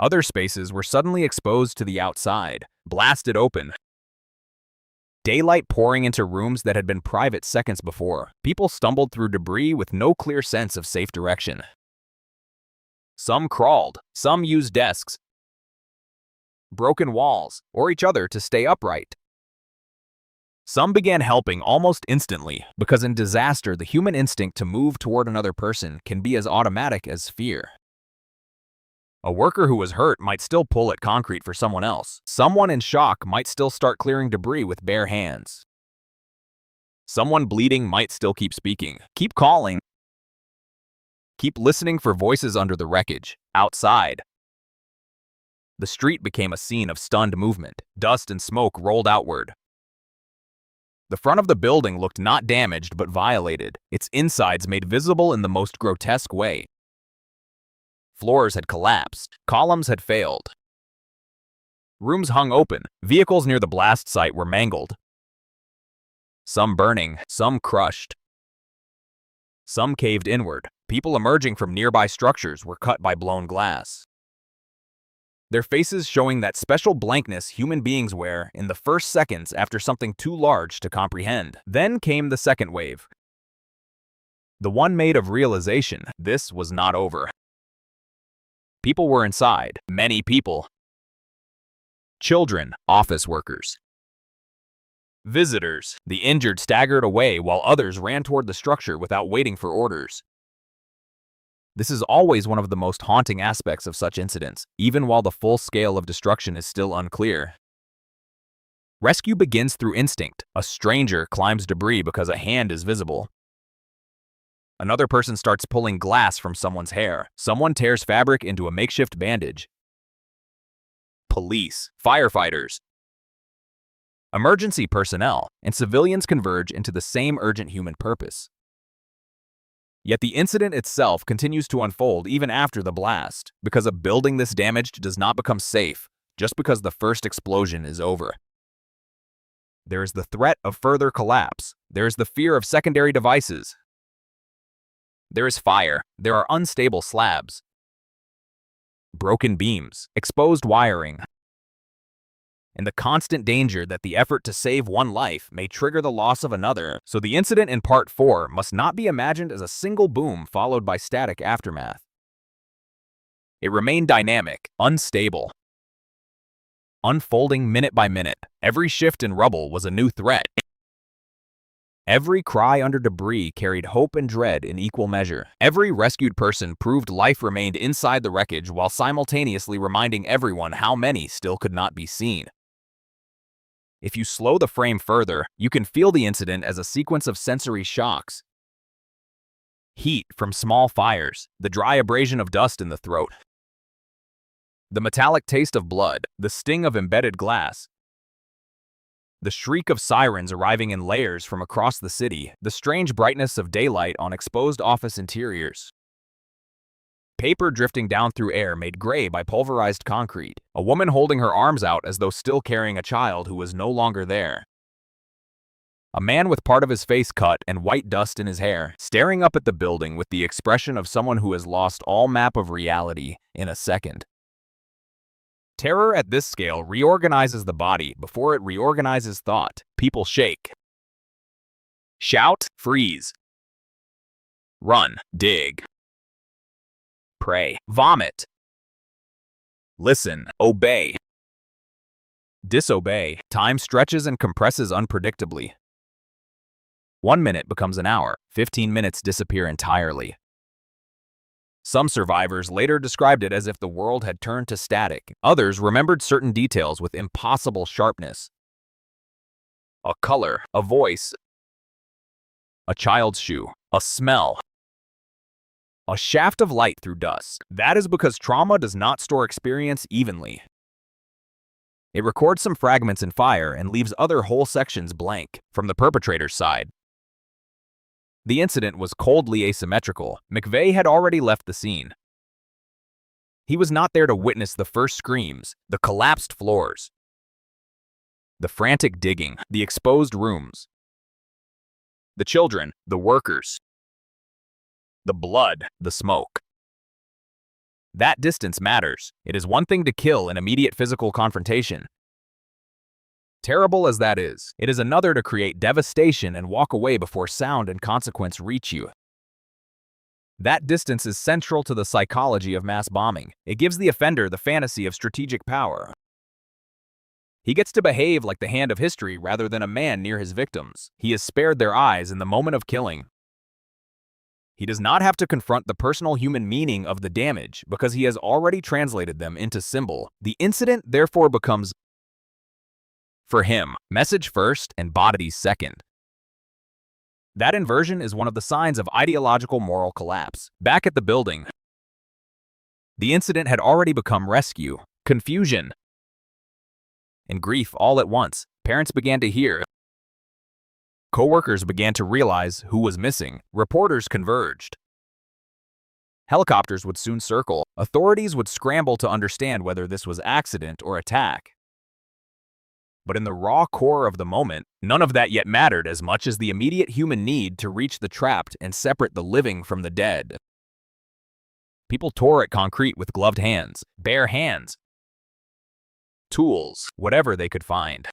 Other spaces were suddenly exposed to the outside, blasted open. Daylight pouring into rooms that had been private seconds before. People stumbled through debris with no clear sense of safe direction. Some crawled, some used desks, broken walls, or each other to stay upright. Some began helping almost instantly, because in disaster the human instinct to move toward another person can be as automatic as fear. A worker who was hurt might still pull at concrete for someone else. Someone in shock might still start clearing debris with bare hands. Someone bleeding might still keep speaking, keep calling, keep listening for voices under the wreckage, outside. The street became a scene of stunned movement. Dust and smoke rolled outward. The front of the building looked not damaged but violated, its insides made visible in the most grotesque way. Floors had collapsed, columns had failed. Rooms hung open, vehicles near the blast site were mangled. Some burning, some crushed. Some caved inward. People emerging from nearby structures were cut by blown glass, their faces showing that special blankness human beings wear in the first seconds after something too large to comprehend. Then came the second wave, the one made of realization. This was not over. People were inside, many people. Children, office workers, visitors. The injured staggered away while others ran toward the structure without waiting for orders. This is always one of the most haunting aspects of such incidents, even while the full scale of destruction is still unclear. Rescue begins through instinct. A stranger climbs debris because a hand is visible. Another person starts pulling glass from someone's hair. Someone tears fabric into a makeshift bandage. Police, firefighters, emergency personnel, and civilians converge into the same urgent human purpose. Yet the incident itself continues to unfold even after the blast, because a building this damaged does not become safe just because the first explosion is over. There is the threat of further collapse. There is the fear of secondary devices. There is fire. There are unstable slabs, broken beams, exposed wiring, and the constant danger that the effort to save one life may trigger the loss of another. So the incident in Part 4 must not be imagined as a single boom followed by static aftermath. It remained dynamic, unstable, unfolding minute by minute. Every shift in rubble was a new threat. Every cry under debris carried hope and dread in equal measure. Every rescued person proved life remained inside the wreckage while simultaneously reminding everyone how many still could not be seen. If you slow the frame further, you can feel the incident as a sequence of sensory shocks. Heat from small fires, the dry abrasion of dust in the throat, the metallic taste of blood, the sting of embedded glass, the shriek of sirens arriving in layers from across the city, the strange brightness of daylight on exposed office interiors. Paper drifting down through air made gray by pulverized concrete. A woman holding her arms out as though still carrying a child who was no longer there. A man with part of his face cut and white dust in his hair, staring up at the building with the expression of someone who has lost all map of reality in a second. Terror at this scale reorganizes the body before it reorganizes thought. People shake. Shout, freeze. Run, dig. Pray, vomit. Listen, obey. Disobey. Time stretches and compresses unpredictably. 1 minute becomes an hour. 15 minutes disappear entirely. Some survivors later described it as if the world had turned to static. Others remembered certain details with impossible sharpness. A color, a voice, a child's shoe, a smell, a shaft of light through dusk. That is because trauma does not store experience evenly. It records some fragments in fire and leaves other whole sections blank. From the perpetrator's side, the incident was coldly asymmetrical. McVeigh had already left the scene. He was not there to witness the first screams, the collapsed floors, the frantic digging, the exposed rooms, the children, the workers, the blood, the smoke. That distance matters. It is one thing to kill in immediate physical confrontation. Terrible as that is, it is another to create devastation and walk away before sound and consequence reach you. That distance is central to the psychology of mass bombing. It gives the offender the fantasy of strategic power. He gets to behave like the hand of history rather than a man near his victims. He is spared their eyes in the moment of killing. He does not have to confront the personal human meaning of the damage because he has already translated them into symbol. The incident therefore becomes, for him, message first and body second. That inversion is one of the signs of ideological moral collapse. Back at the building, the incident had already become rescue, confusion, and grief all at once. Parents began to hear. Co-workers began to realize who was missing. Reporters converged. Helicopters would soon circle. Authorities would scramble to understand whether this was accident or attack. But in the raw core of the moment, none of that yet mattered as much as the immediate human need to reach the trapped and separate the living from the dead. People tore at concrete with gloved hands, bare hands, tools, whatever they could find.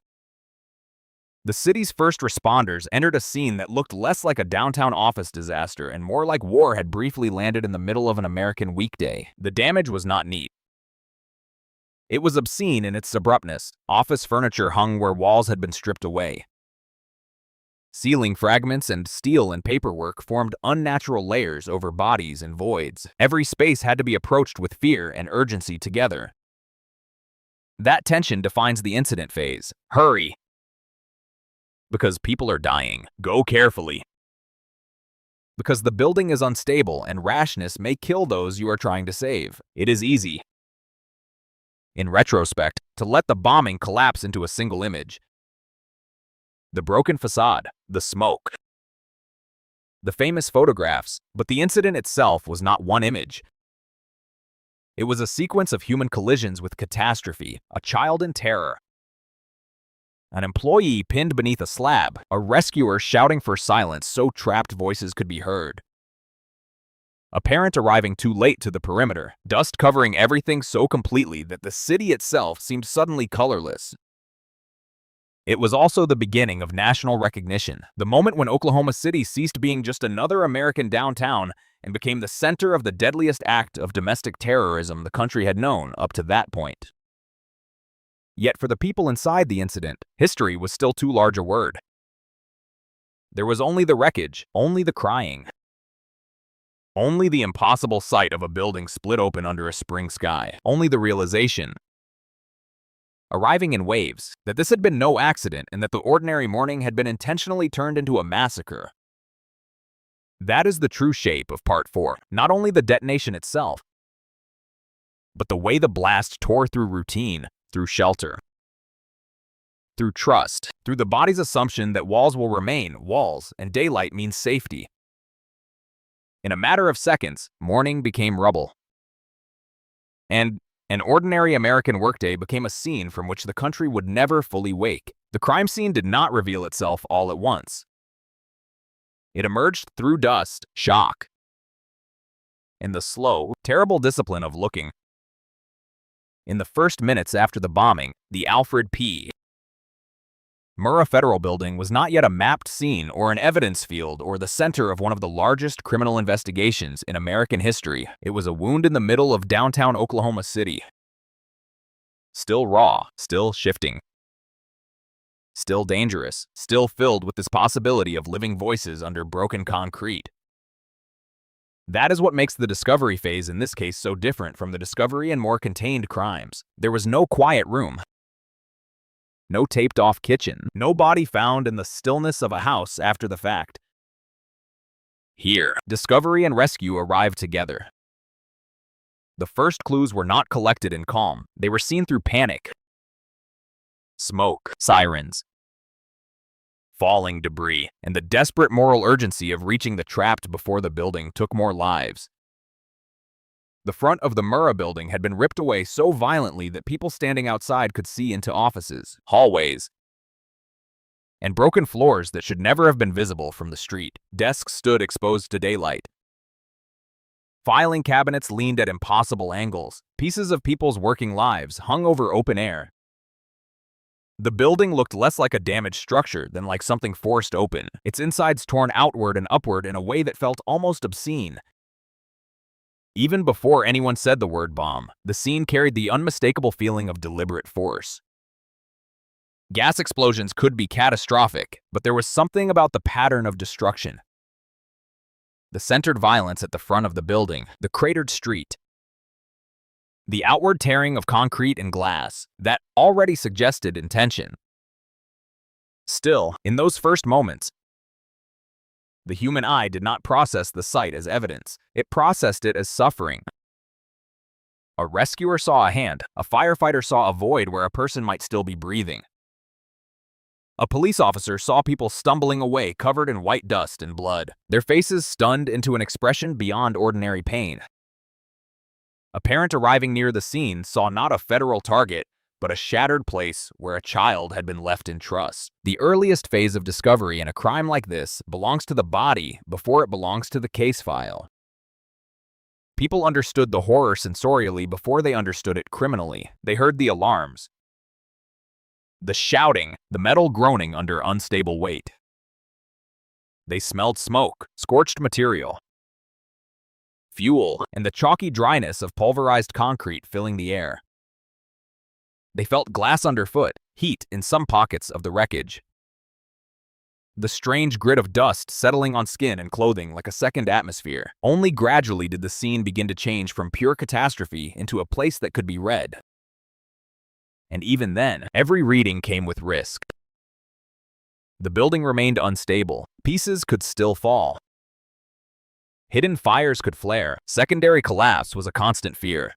The city's first responders entered a scene that looked less like a downtown office disaster and more like war had briefly landed in the middle of an American weekday. The damage was not neat. It was obscene in its abruptness. Office furniture hung where walls had been stripped away. Ceiling fragments and steel and paperwork formed unnatural layers over bodies and voids. Every space had to be approached with fear and urgency together. That tension defines the incident phase. Hurry! Because people are dying. Go carefully. Because the building is unstable and rashness may kill those you are trying to save. It is easy, in retrospect, to let the bombing collapse into a single image. The broken facade, the smoke, the famous photographs, but the incident itself was not one image. It was a sequence of human collisions with catastrophe, a child in terror, an employee pinned beneath a slab, a rescuer shouting for silence so trapped voices could be heard, a parent arriving too late to the perimeter, dust covering everything so completely that the city itself seemed suddenly colorless. It was also the beginning of national recognition, the moment when Oklahoma City ceased being just another American downtown and became the center of the deadliest act of domestic terrorism the country had known up to that point. Yet for the people inside the incident, history was still too large a word. There was only the wreckage, only the crying, only the impossible sight of a building split open under a spring sky, only the realization, arriving in waves, that this had been no accident and that the ordinary morning had been intentionally turned into a massacre. That is the true shape of Part 4, not only the detonation itself, but the way the blast tore through routine, through shelter, through trust, through the body's assumption that walls will remain walls and daylight means safety. In a matter of seconds, morning became rubble. And an ordinary American workday became a scene from which the country would never fully wake. The crime scene did not reveal itself all at once. It emerged through dust, shock, and the slow, terrible discipline of looking. In the first minutes after the bombing, the Alfred P. Murrah Federal Building was not yet a mapped scene or an evidence field or the center of one of the largest criminal investigations in American history. It was a wound in the middle of downtown Oklahoma City. Still raw, still shifting. Still dangerous, still filled with this possibility of living voices under broken concrete. That is what makes the discovery phase in this case so different from the discovery and more contained crimes. There was no quiet room. No taped-off kitchen. No body found in the stillness of a house after the fact. Here, discovery and rescue arrived together. The first clues were not collected in calm. They were seen through panic. Smoke, sirens, falling debris, and the desperate moral urgency of reaching the trapped before the building took more lives. The front of the Murrah building had been ripped away so violently that people standing outside could see into offices, hallways, and broken floors that should never have been visible from the street. Desks stood exposed to daylight. Filing cabinets leaned at impossible angles. Pieces of people's working lives hung over open air. The building looked less like a damaged structure than like something forced open, its insides torn outward and upward in a way that felt almost obscene. Even before anyone said the word bomb, the scene carried the unmistakable feeling of deliberate force. Gas explosions could be catastrophic, but there was something about the pattern of destruction. The centered violence at the front of the building, the cratered street, the outward tearing of concrete and glass, that already suggested intention. Still, in those first moments, the human eye did not process the sight as evidence. It processed it as suffering. A rescuer saw a hand. A firefighter saw a void where a person might still be breathing. A police officer saw people stumbling away covered in white dust and blood, their faces stunned into an expression beyond ordinary pain. A parent arriving near the scene saw not a federal target, but a shattered place where a child had been left in trust. The earliest phase of discovery in a crime like this belongs to the body before it belongs to the case file. People understood the horror sensorially before they understood it criminally. They heard the alarms, the shouting, the metal groaning under unstable weight. They smelled smoke, scorched material, fuel, and the chalky dryness of pulverized concrete filling the air. They felt glass underfoot, heat in some pockets of the wreckage. The strange grit of dust settling on skin and clothing like a second atmosphere. Only gradually did the scene begin to change from pure catastrophe into a place that could be read. And even then, every reading came with risk. The building remained unstable. Pieces could still fall. Hidden fires could flare. Secondary collapse was a constant fear.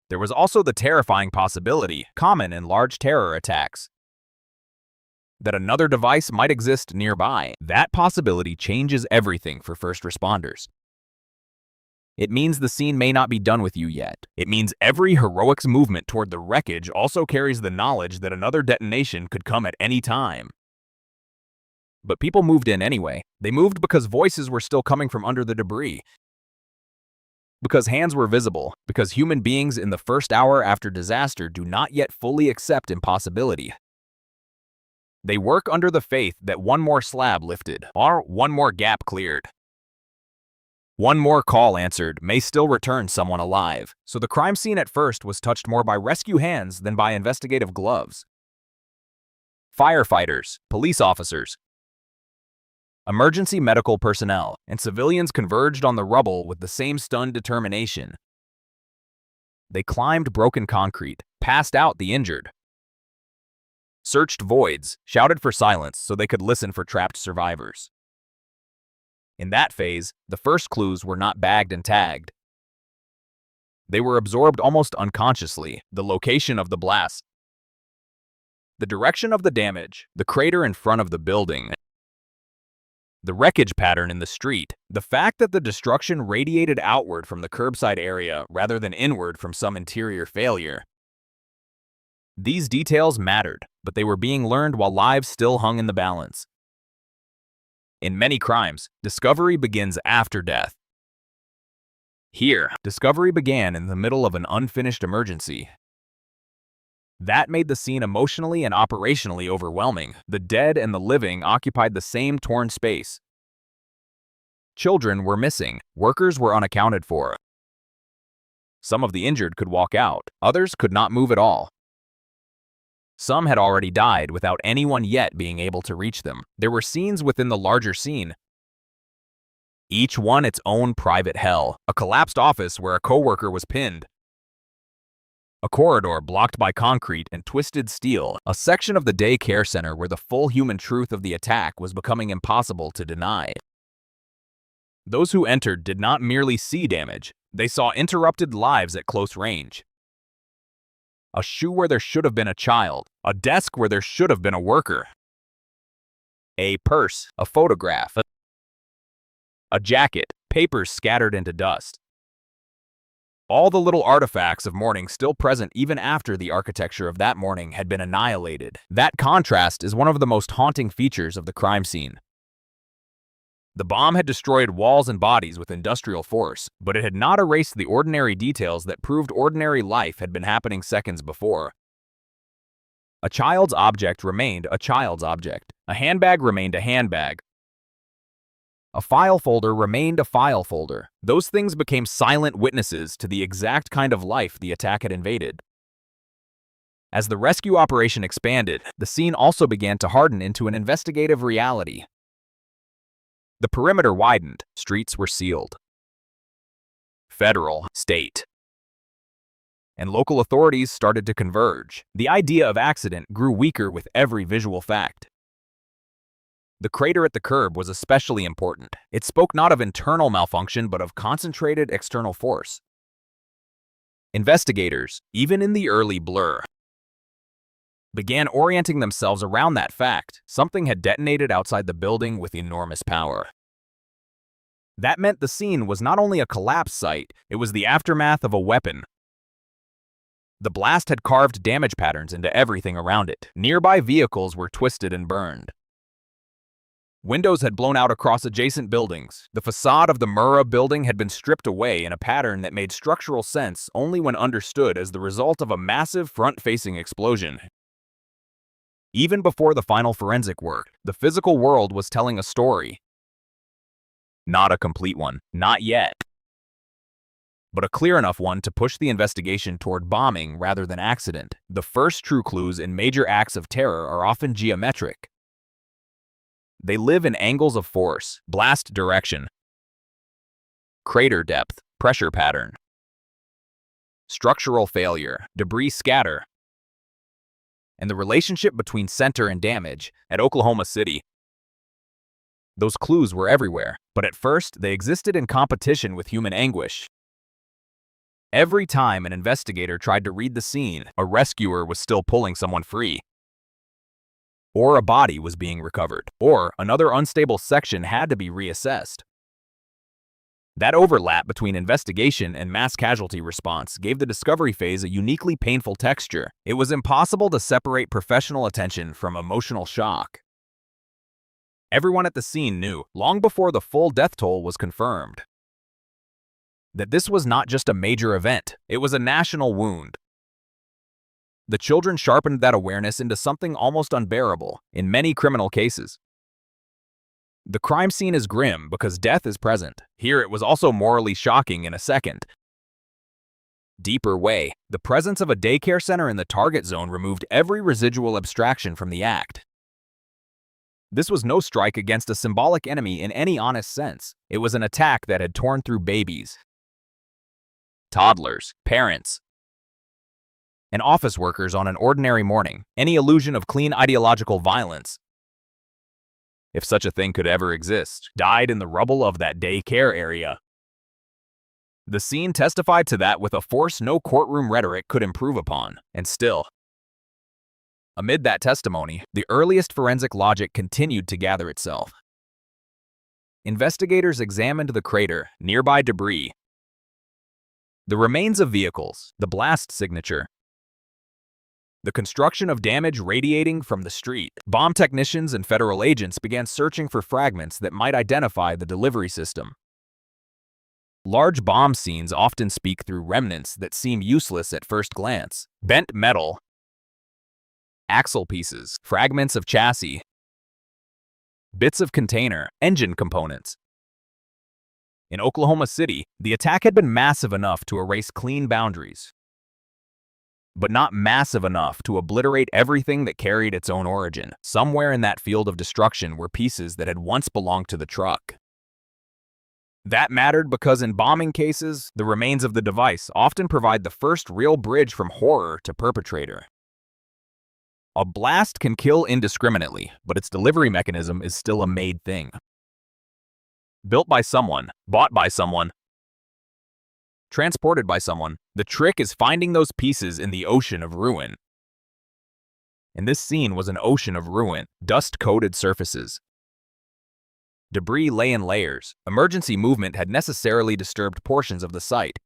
There was also the terrifying possibility, common in large terror attacks, that another device might exist nearby. That possibility changes everything for first responders. It means the scene may not be done with you yet. It means every heroic's movement toward the wreckage also carries the knowledge that another detonation could come at any time. But people moved in anyway. They moved because voices were still coming from under the debris. Because hands were visible, because human beings in the first hour after disaster do not yet fully accept impossibility. They work under the faith that one more slab lifted, or one more gap cleared, one more call answered may still return someone alive. So the crime scene at first was touched more by rescue hands than by investigative gloves. Firefighters, police officers, emergency medical personnel, and civilians converged on the rubble with the same stunned determination. They climbed broken concrete, passed out the injured, searched voids, shouted for silence so they could listen for trapped survivors. In that phase, the first clues were not bagged and tagged. They were absorbed almost unconsciously: the location of the blast, the direction of the damage, the crater in front of the building, the wreckage pattern in the street, the fact that the destruction radiated outward from the curbside area rather than inward from some interior failure. These details mattered, but they were being learned while lives still hung in the balance. In many crimes, discovery begins after death. Here, discovery began in the middle of an unfinished emergency. That made the scene emotionally and operationally overwhelming. The dead and the living occupied the same torn space. Children were missing. Workers were unaccounted for. Some of the injured could walk out. Others could not move at all. Some had already died without anyone yet being able to reach them. There were scenes within the larger scene, each one its own private hell. A collapsed office where a coworker was pinned. A corridor blocked by concrete and twisted steel. A section of the day care center where the full human truth of the attack was becoming impossible to deny. Those who entered did not merely see damage. They saw interrupted lives at close range. A shoe where there should have been a child. A desk where there should have been a worker. A purse, a photograph, a jacket, papers scattered into dust. All the little artifacts of mourning still present even after the architecture of that morning had been annihilated. That contrast is one of the most haunting features of the crime scene. The bomb had destroyed walls and bodies with industrial force, but it had not erased the ordinary details that proved ordinary life had been happening seconds before. A child's object remained a child's object. A handbag remained a handbag. A file folder remained a file folder. Those things became silent witnesses to the exact kind of life the attack had invaded. As the rescue operation expanded, the scene also began to harden into an investigative reality. The perimeter widened. Streets were sealed. Federal, state, and local authorities started to converge. The idea of accident grew weaker with every visual fact. The crater at the curb was especially important. It spoke not of internal malfunction, but of concentrated external force. Investigators, even in the early blur, began orienting themselves around that fact. Something had detonated outside the building with enormous power. That meant the scene was not only a collapse site, it was the aftermath of a weapon. The blast had carved damage patterns into everything around it. Nearby vehicles were twisted and burned. Windows had blown out across adjacent buildings. The facade of the Murrah building had been stripped away in a pattern that made structural sense only when understood as the result of a massive front-facing explosion. Even before the final forensic work, the physical world was telling a story. Not a complete one, not yet, but a clear enough one to push the investigation toward bombing rather than accident. The first true clues in major acts of terror are often geometric. They live in angles of force, blast direction, crater depth, pressure pattern, structural failure, debris scatter, and the relationship between center and damage. At Oklahoma City, those clues were everywhere, but at first they existed in competition with human anguish. Every time an investigator tried to read the scene, a rescuer was still pulling someone free, or a body was being recovered, or another unstable section had to be reassessed. That overlap between investigation and mass casualty response gave the discovery phase a uniquely painful texture. It was impossible to separate professional attention from emotional shock. Everyone at the scene knew, long before the full death toll was confirmed, that this was not just a major event, it was a national wound. The children sharpened that awareness into something almost unbearable in many criminal cases. The crime scene is grim because death is present. Here it was also morally shocking in a second, deeper way. The presence of a daycare center in the target zone removed every residual abstraction from the act. This was no strike against a symbolic enemy in any honest sense. It was an attack that had torn through babies, toddlers, parents, and office workers on an ordinary morning. Any illusion of clean ideological violence, if such a thing could ever exist, died in the rubble of that daycare area. The scene testified to that with a force no courtroom rhetoric could improve upon. And still, amid that testimony, the earliest forensic logic continued to gather itself. Investigators examined the crater, nearby debris, the remains of vehicles, the blast signature, the construction of damage radiating from the street. Bomb technicians and federal agents began searching for fragments that might identify the delivery system. Large bomb scenes often speak through remnants that seem useless at first glance. Bent metal, axle pieces, fragments of chassis, bits of container, engine components. In Oklahoma City, the attack had been massive enough to erase clean boundaries, but not massive enough to obliterate everything that carried its own origin. Somewhere in that field of destruction were pieces that had once belonged to the truck. That mattered because in bombing cases, the remains of the device often provide the first real bridge from horror to perpetrator. A blast can kill indiscriminately, but its delivery mechanism is still a made thing. Built by someone, bought by someone, transported by someone, the trick is finding those pieces in the ocean of ruin. And this scene was an ocean of ruin, dust-coated surfaces. Debris lay in layers. Emergency movement had necessarily disturbed portions of the site.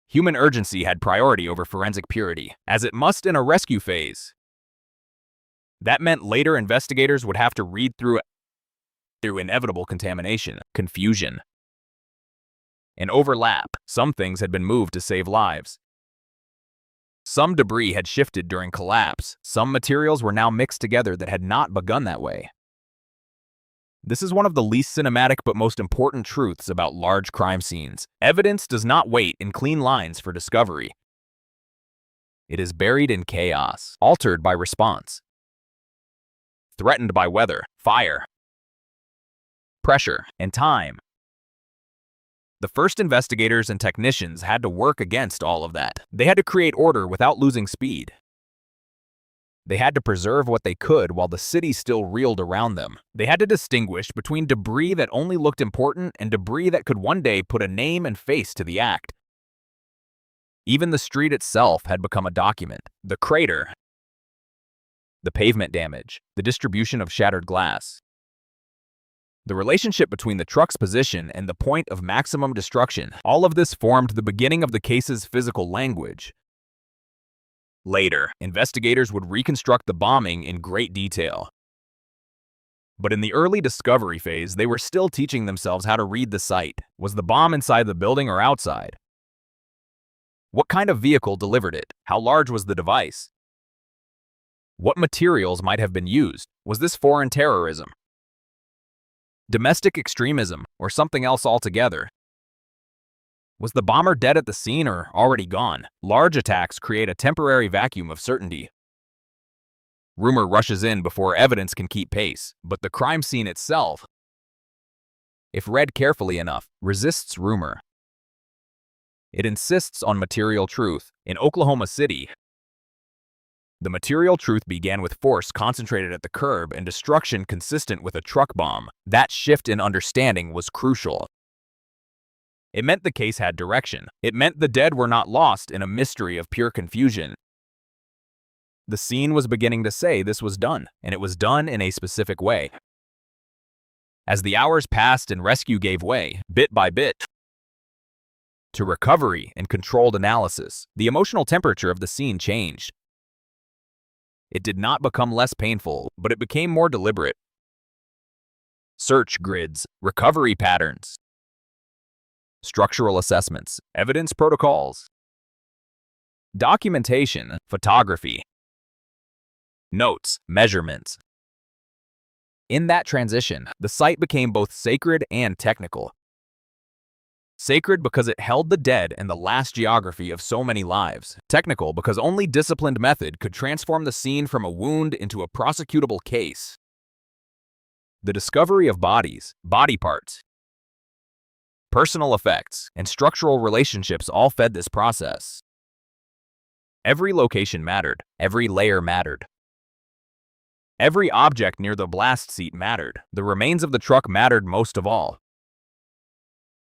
Human urgency had priority over forensic purity, as it must in a rescue phase. That meant later investigators would have to read through inevitable contamination, confusion, and overlap. Some things had been moved to save lives. Some debris had shifted during collapse. Some materials were now mixed together that had not begun that way. This is one of the least cinematic but most important truths about large crime scenes. Evidence does not wait in clean lines for discovery. It is buried in chaos, altered by response, threatened by weather, fire, pressure, and time. The first investigators and technicians had to work against all of that. They had to create order without losing speed. They had to preserve what they could while the city still reeled around them. They had to distinguish between debris that only looked important and debris that could one day put a name and face to the act. Even the street itself had become a document. The crater, the pavement damage, the distribution of shattered glass, the relationship between the truck's position and the point of maximum destruction. All of this formed the beginning of the case's physical language. Later, investigators would reconstruct the bombing in great detail. But in the early discovery phase, they were still teaching themselves how to read the site. Was the bomb inside the building or outside? What kind of vehicle delivered it? How large was the device? What materials might have been used? Was this foreign terrorism, domestic extremism, or something else altogether? Was the bomber dead at the scene or already gone? Large attacks create a temporary vacuum of certainty. Rumor rushes in before evidence can keep pace, but the crime scene itself, if read carefully enough, resists rumor. It insists on material truth. In Oklahoma City, the material truth began with force concentrated at the curb and destruction consistent with a truck bomb. That shift in understanding was crucial. It meant the case had direction. It meant the dead were not lost in a mystery of pure confusion. The scene was beginning to say this was done, and it was done in a specific way. As the hours passed and rescue gave way, bit by bit, to recovery and controlled analysis, the emotional temperature of the scene changed. It did not become less painful, but it became more deliberate. Search grids, recovery patterns, structural assessments, evidence protocols, documentation, photography, notes, measurements. In that transition, the site became both sacred and technical. Sacred because it held the dead and the last geography of so many lives. Technical because only disciplined method could transform the scene from a wound into a prosecutable case. The discovery of bodies, body parts, personal effects, and structural relationships all fed this process. Every location mattered. Every layer mattered. Every object near the blast seat mattered. The remains of the truck mattered most of all.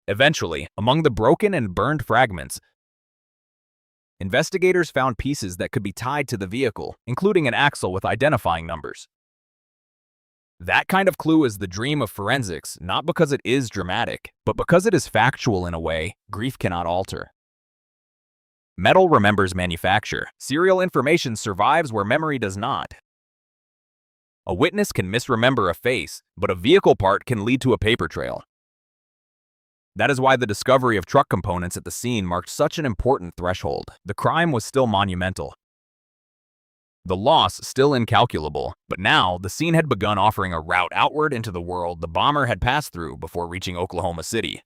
Eventually, among the broken and burned fragments, investigators found pieces that could be tied to the vehicle, including an axle with identifying numbers. That kind of clue is the dream of forensics, not because it is dramatic, but because it is factual in a way grief cannot alter. Metal remembers manufacture. Serial information survives where memory does not. A witness can misremember a face, but a vehicle part can lead to a paper trail. That is why the discovery of truck components at the scene marked such an important threshold. The crime was still monumental, the loss still incalculable, but now the scene had begun offering a route outward into the world the bomber had passed through before reaching Oklahoma City.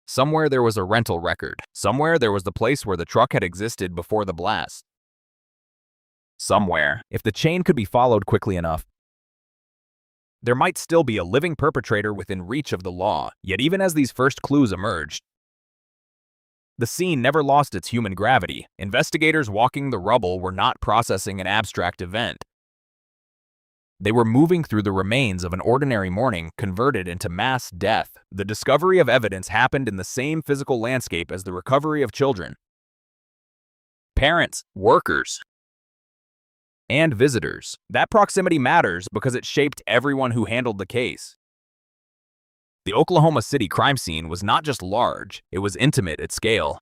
Somewhere there was a rental record. Somewhere there was the place where the truck had existed before the blast. Somewhere, if the chain could be followed quickly enough, there might still be a living perpetrator within reach of the law. Yet even as these first clues emerged, the scene never lost its human gravity. Investigators walking the rubble were not processing an abstract event. They were moving through the remains of an ordinary morning converted into mass death. The discovery of evidence happened in the same physical landscape as the recovery of children, parents, workers, and visitors. That proximity matters because it shaped everyone who handled the case. The Oklahoma City crime scene was not just large, it was intimate at scale.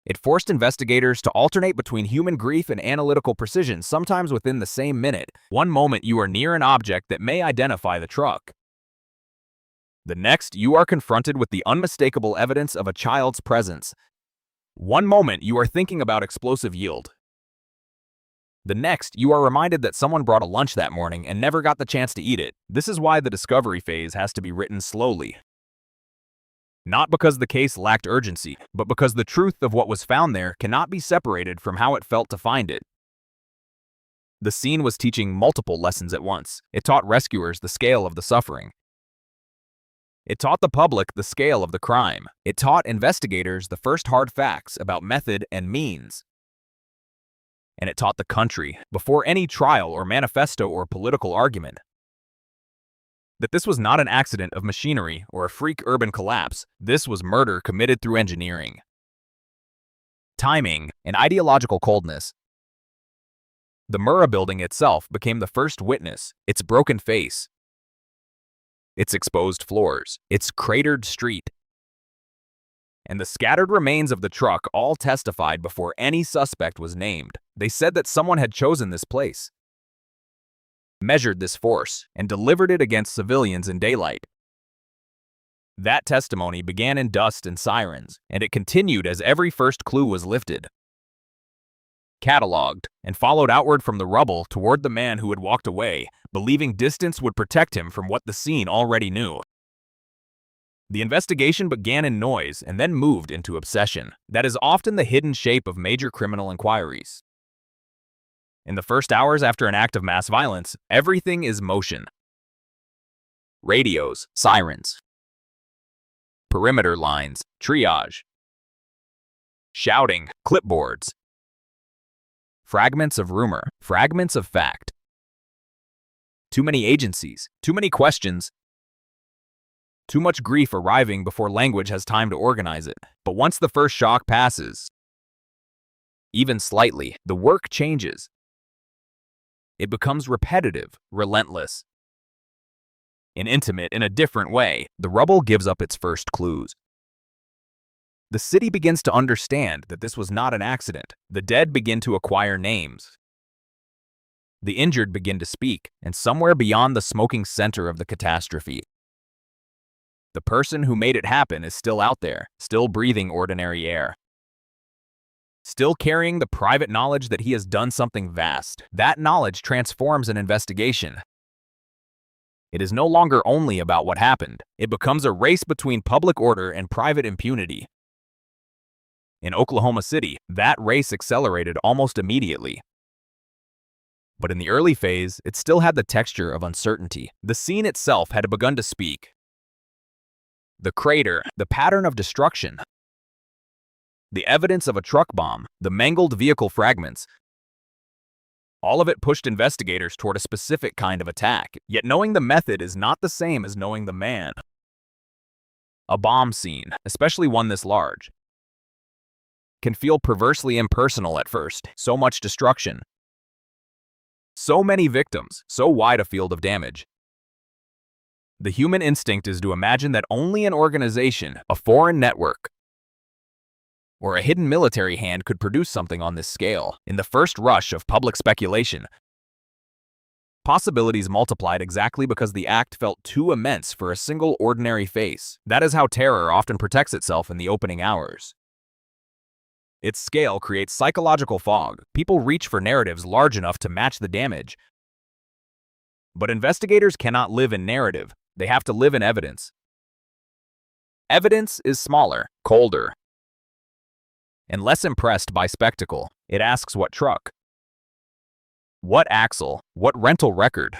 It forced investigators to alternate between human grief and analytical precision, sometimes within the same minute. One moment you are near an object that may identify the truck. The next, you are confronted with the unmistakable evidence of a child's presence. One moment you are thinking about explosive yield. The next, you are reminded that someone brought a lunch that morning and never got the chance to eat it. This is why the discovery phase has to be written slowly. Not because the case lacked urgency, but because the truth of what was found there cannot be separated from how it felt to find it. The scene was teaching multiple lessons at once. It taught rescuers the scale of the suffering. It taught the public the scale of the crime. It taught investigators the first hard facts about method and means. And it taught the country, before any trial or manifesto or political argument, that this was not an accident of machinery or a freak urban collapse. This was murder committed through engineering, timing, and ideological coldness. The Murrah building itself became the first witness, its broken face, its exposed floors, its cratered street, and the scattered remains of the truck all testified before any suspect was named. They said that someone had chosen this place, measured this force, and delivered it against civilians in daylight. That testimony began in dust and sirens, and it continued as every first clue was lifted, cataloged, and followed outward from the rubble toward the man who had walked away, believing distance would protect him from what the scene already knew. The investigation began in noise and then moved into obsession. That is often the hidden shape of major criminal inquiries. In the first hours after an act of mass violence, everything is motion. Radios, sirens, perimeter lines, triage, shouting, clipboards, fragments of rumor, fragments of fact. Too many agencies, too many questions, too much grief arriving before language has time to organize it. But once the first shock passes, even slightly, the work changes. It becomes repetitive, relentless, and intimate in a different way. The rubble gives up its first clues. The city begins to understand that this was not an accident. The dead begin to acquire names. The injured begin to speak, and somewhere beyond the smoking center of the catastrophe, the person who made it happen is still out there, still breathing ordinary air, still carrying the private knowledge that he has done something vast. That knowledge transforms an investigation. It is no longer only about what happened. It becomes a race between public order and private impunity. In Oklahoma City, that race accelerated almost immediately. But in the early phase, it still had the texture of uncertainty. The scene itself had begun to speak. The crater, the pattern of destruction, the evidence of a truck bomb, the mangled vehicle fragments, all of it pushed investigators toward a specific kind of attack. Yet knowing the method is not the same as knowing the man. A bomb scene, especially one this large, can feel perversely impersonal at first. So much destruction, so many victims, so wide a field of damage. The human instinct is to imagine that only an organization, a foreign network, or a hidden military hand could produce something on this scale. In the first rush of public speculation, Possibilities multiplied exactly because the act felt too immense for a single ordinary face. That is how terror often protects itself in the opening hours. Its scale creates psychological fog. People reach for narratives large enough to match the damage. But investigators cannot live in narrative. They have to live in evidence. Evidence is smaller, colder, and less impressed by spectacle. It asks what truck, what axle, what rental record,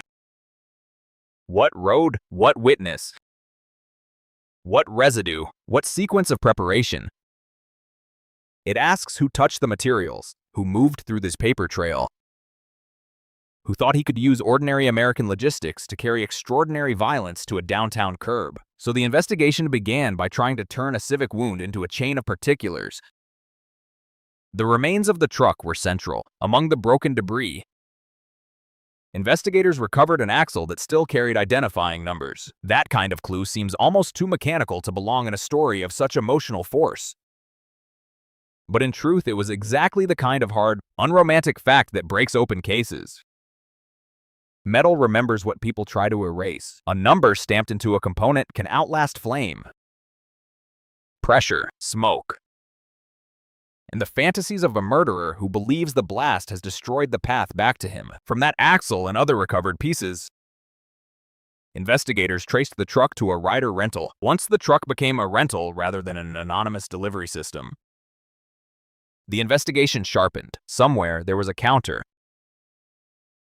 what road, what witness, what residue, what sequence of preparation. It asks who touched the materials, who moved through this paper trail, who thought he could use ordinary American logistics to carry extraordinary violence to a downtown curb. So the investigation began by trying to turn a civic wound into a chain of particulars. The remains of the truck were central. Among the broken debris, investigators recovered an axle that still carried identifying numbers. That kind of clue seems almost too mechanical to belong in a story of such emotional force. But in truth, it was exactly the kind of hard, unromantic fact that breaks open cases. Metal remembers what people try to erase. A number stamped into a component can outlast flame, pressure, smoke, and the fantasies of a murderer who believes the blast has destroyed the path back to him. From that axle and other recovered pieces, investigators traced the truck to a Ryder rental. Once the truck became a rental rather than an anonymous delivery system, the investigation sharpened. Somewhere there was a counter.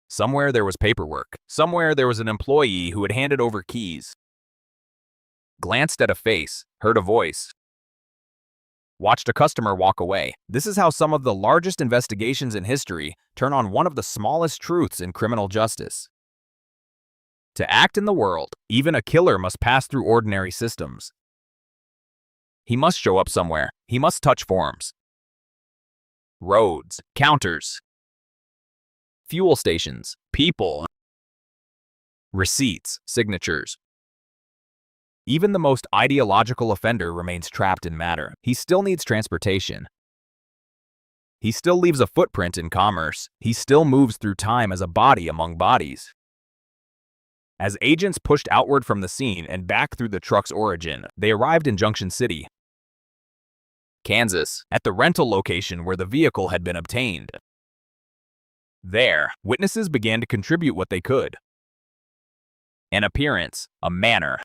Somewhere there was paperwork. Somewhere there was an employee who had handed over keys, glanced at a face, heard a voice, watched a customer walk away. This is how some of the largest investigations in history turn on one of the smallest truths in criminal justice. To act in the world, even a killer must pass through ordinary systems. He must show up somewhere. He must touch forms, roads, counters, fuel stations, people, receipts, signatures. Even the most ideological offender remains trapped in matter. He still needs transportation. He still leaves a footprint in commerce. He still moves through time as a body among bodies. As agents pushed outward from the scene and back through the truck's origin, they arrived in Junction City, Kansas, at the rental location where the vehicle had been obtained. There, witnesses began to contribute what they could. An appearance, a manner,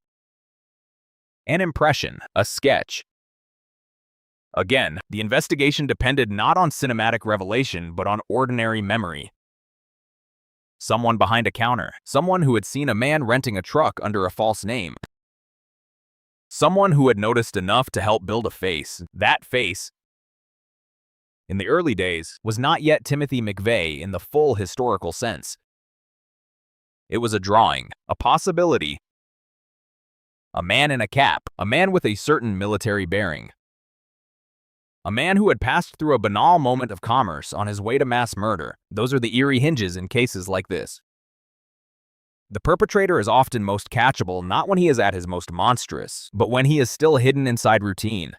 an impression, a sketch. Again, the investigation depended not on cinematic revelation, but on ordinary memory. Someone behind a counter, someone who had seen a man renting a truck under a false name, someone who had noticed enough to help build a face. That face, in the early days, was not yet Timothy McVeigh in the full historical sense. It was a drawing, a possibility, a man in a cap, a man with a certain military bearing, a man who had passed through a banal moment of commerce on his way to mass murder. Those are the eerie hinges in cases like this. The perpetrator is often most catchable not when he is at his most monstrous, but when he is still hidden inside routine.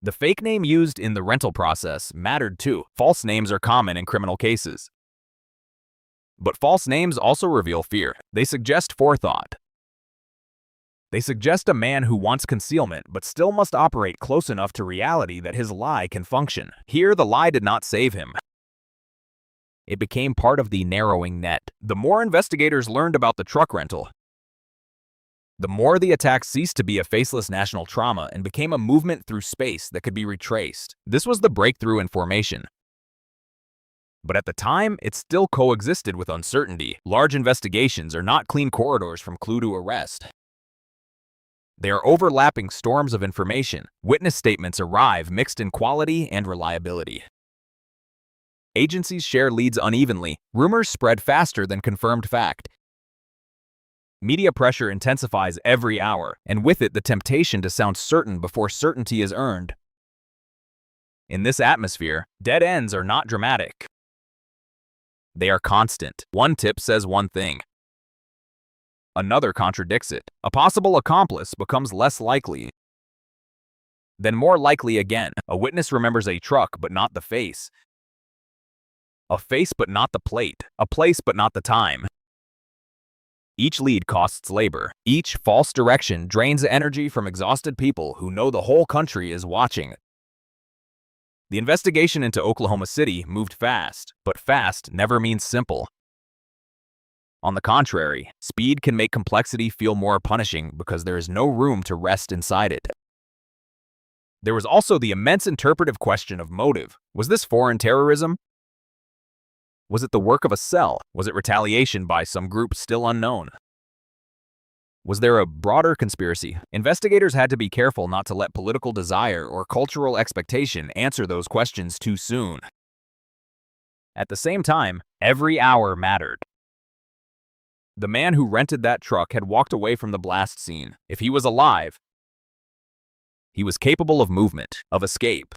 The fake name used in the rental process mattered too. False names are common in criminal cases. But false names also reveal fear. They suggest forethought. They suggest a man who wants concealment but still must operate close enough to reality that his lie can function. Here, the lie did not save him. It became part of the narrowing net. The more investigators learned about the truck rental, the more the attack ceased to be a faceless national trauma and became a movement through space that could be retraced. This was the breakthrough in formation. But at the time, it still coexisted with uncertainty. Large investigations are not clean corridors from clue to arrest. They are overlapping storms of information. Witness statements arrive mixed in quality and reliability. Agencies share leads unevenly. Rumors spread faster than confirmed fact. Media pressure intensifies every hour, and with it the temptation to sound certain before certainty is earned. In this atmosphere, dead ends are not dramatic. They are constant. One tip says one thing. Another contradicts it. A possible accomplice becomes less likely, then more likely again. A witness remembers a truck but not the face. A face but not the plate, a place but not the time. Each lead costs labor. Each false direction drains energy from exhausted people who know the whole country is watching. The investigation into Oklahoma City moved fast, but fast never means simple. On the contrary, speed can make complexity feel more punishing because there is no room to rest inside it. There was also the immense interpretive question of motive. Was this foreign terrorism? Was it the work of a cell? Was it retaliation by some group still unknown? Was there a broader conspiracy? Investigators had to be careful not to let political desire or cultural expectation answer those questions too soon. At the same time, every hour mattered. The man who rented that truck had walked away from the blast scene. If he was alive, he was capable of movement, of escape.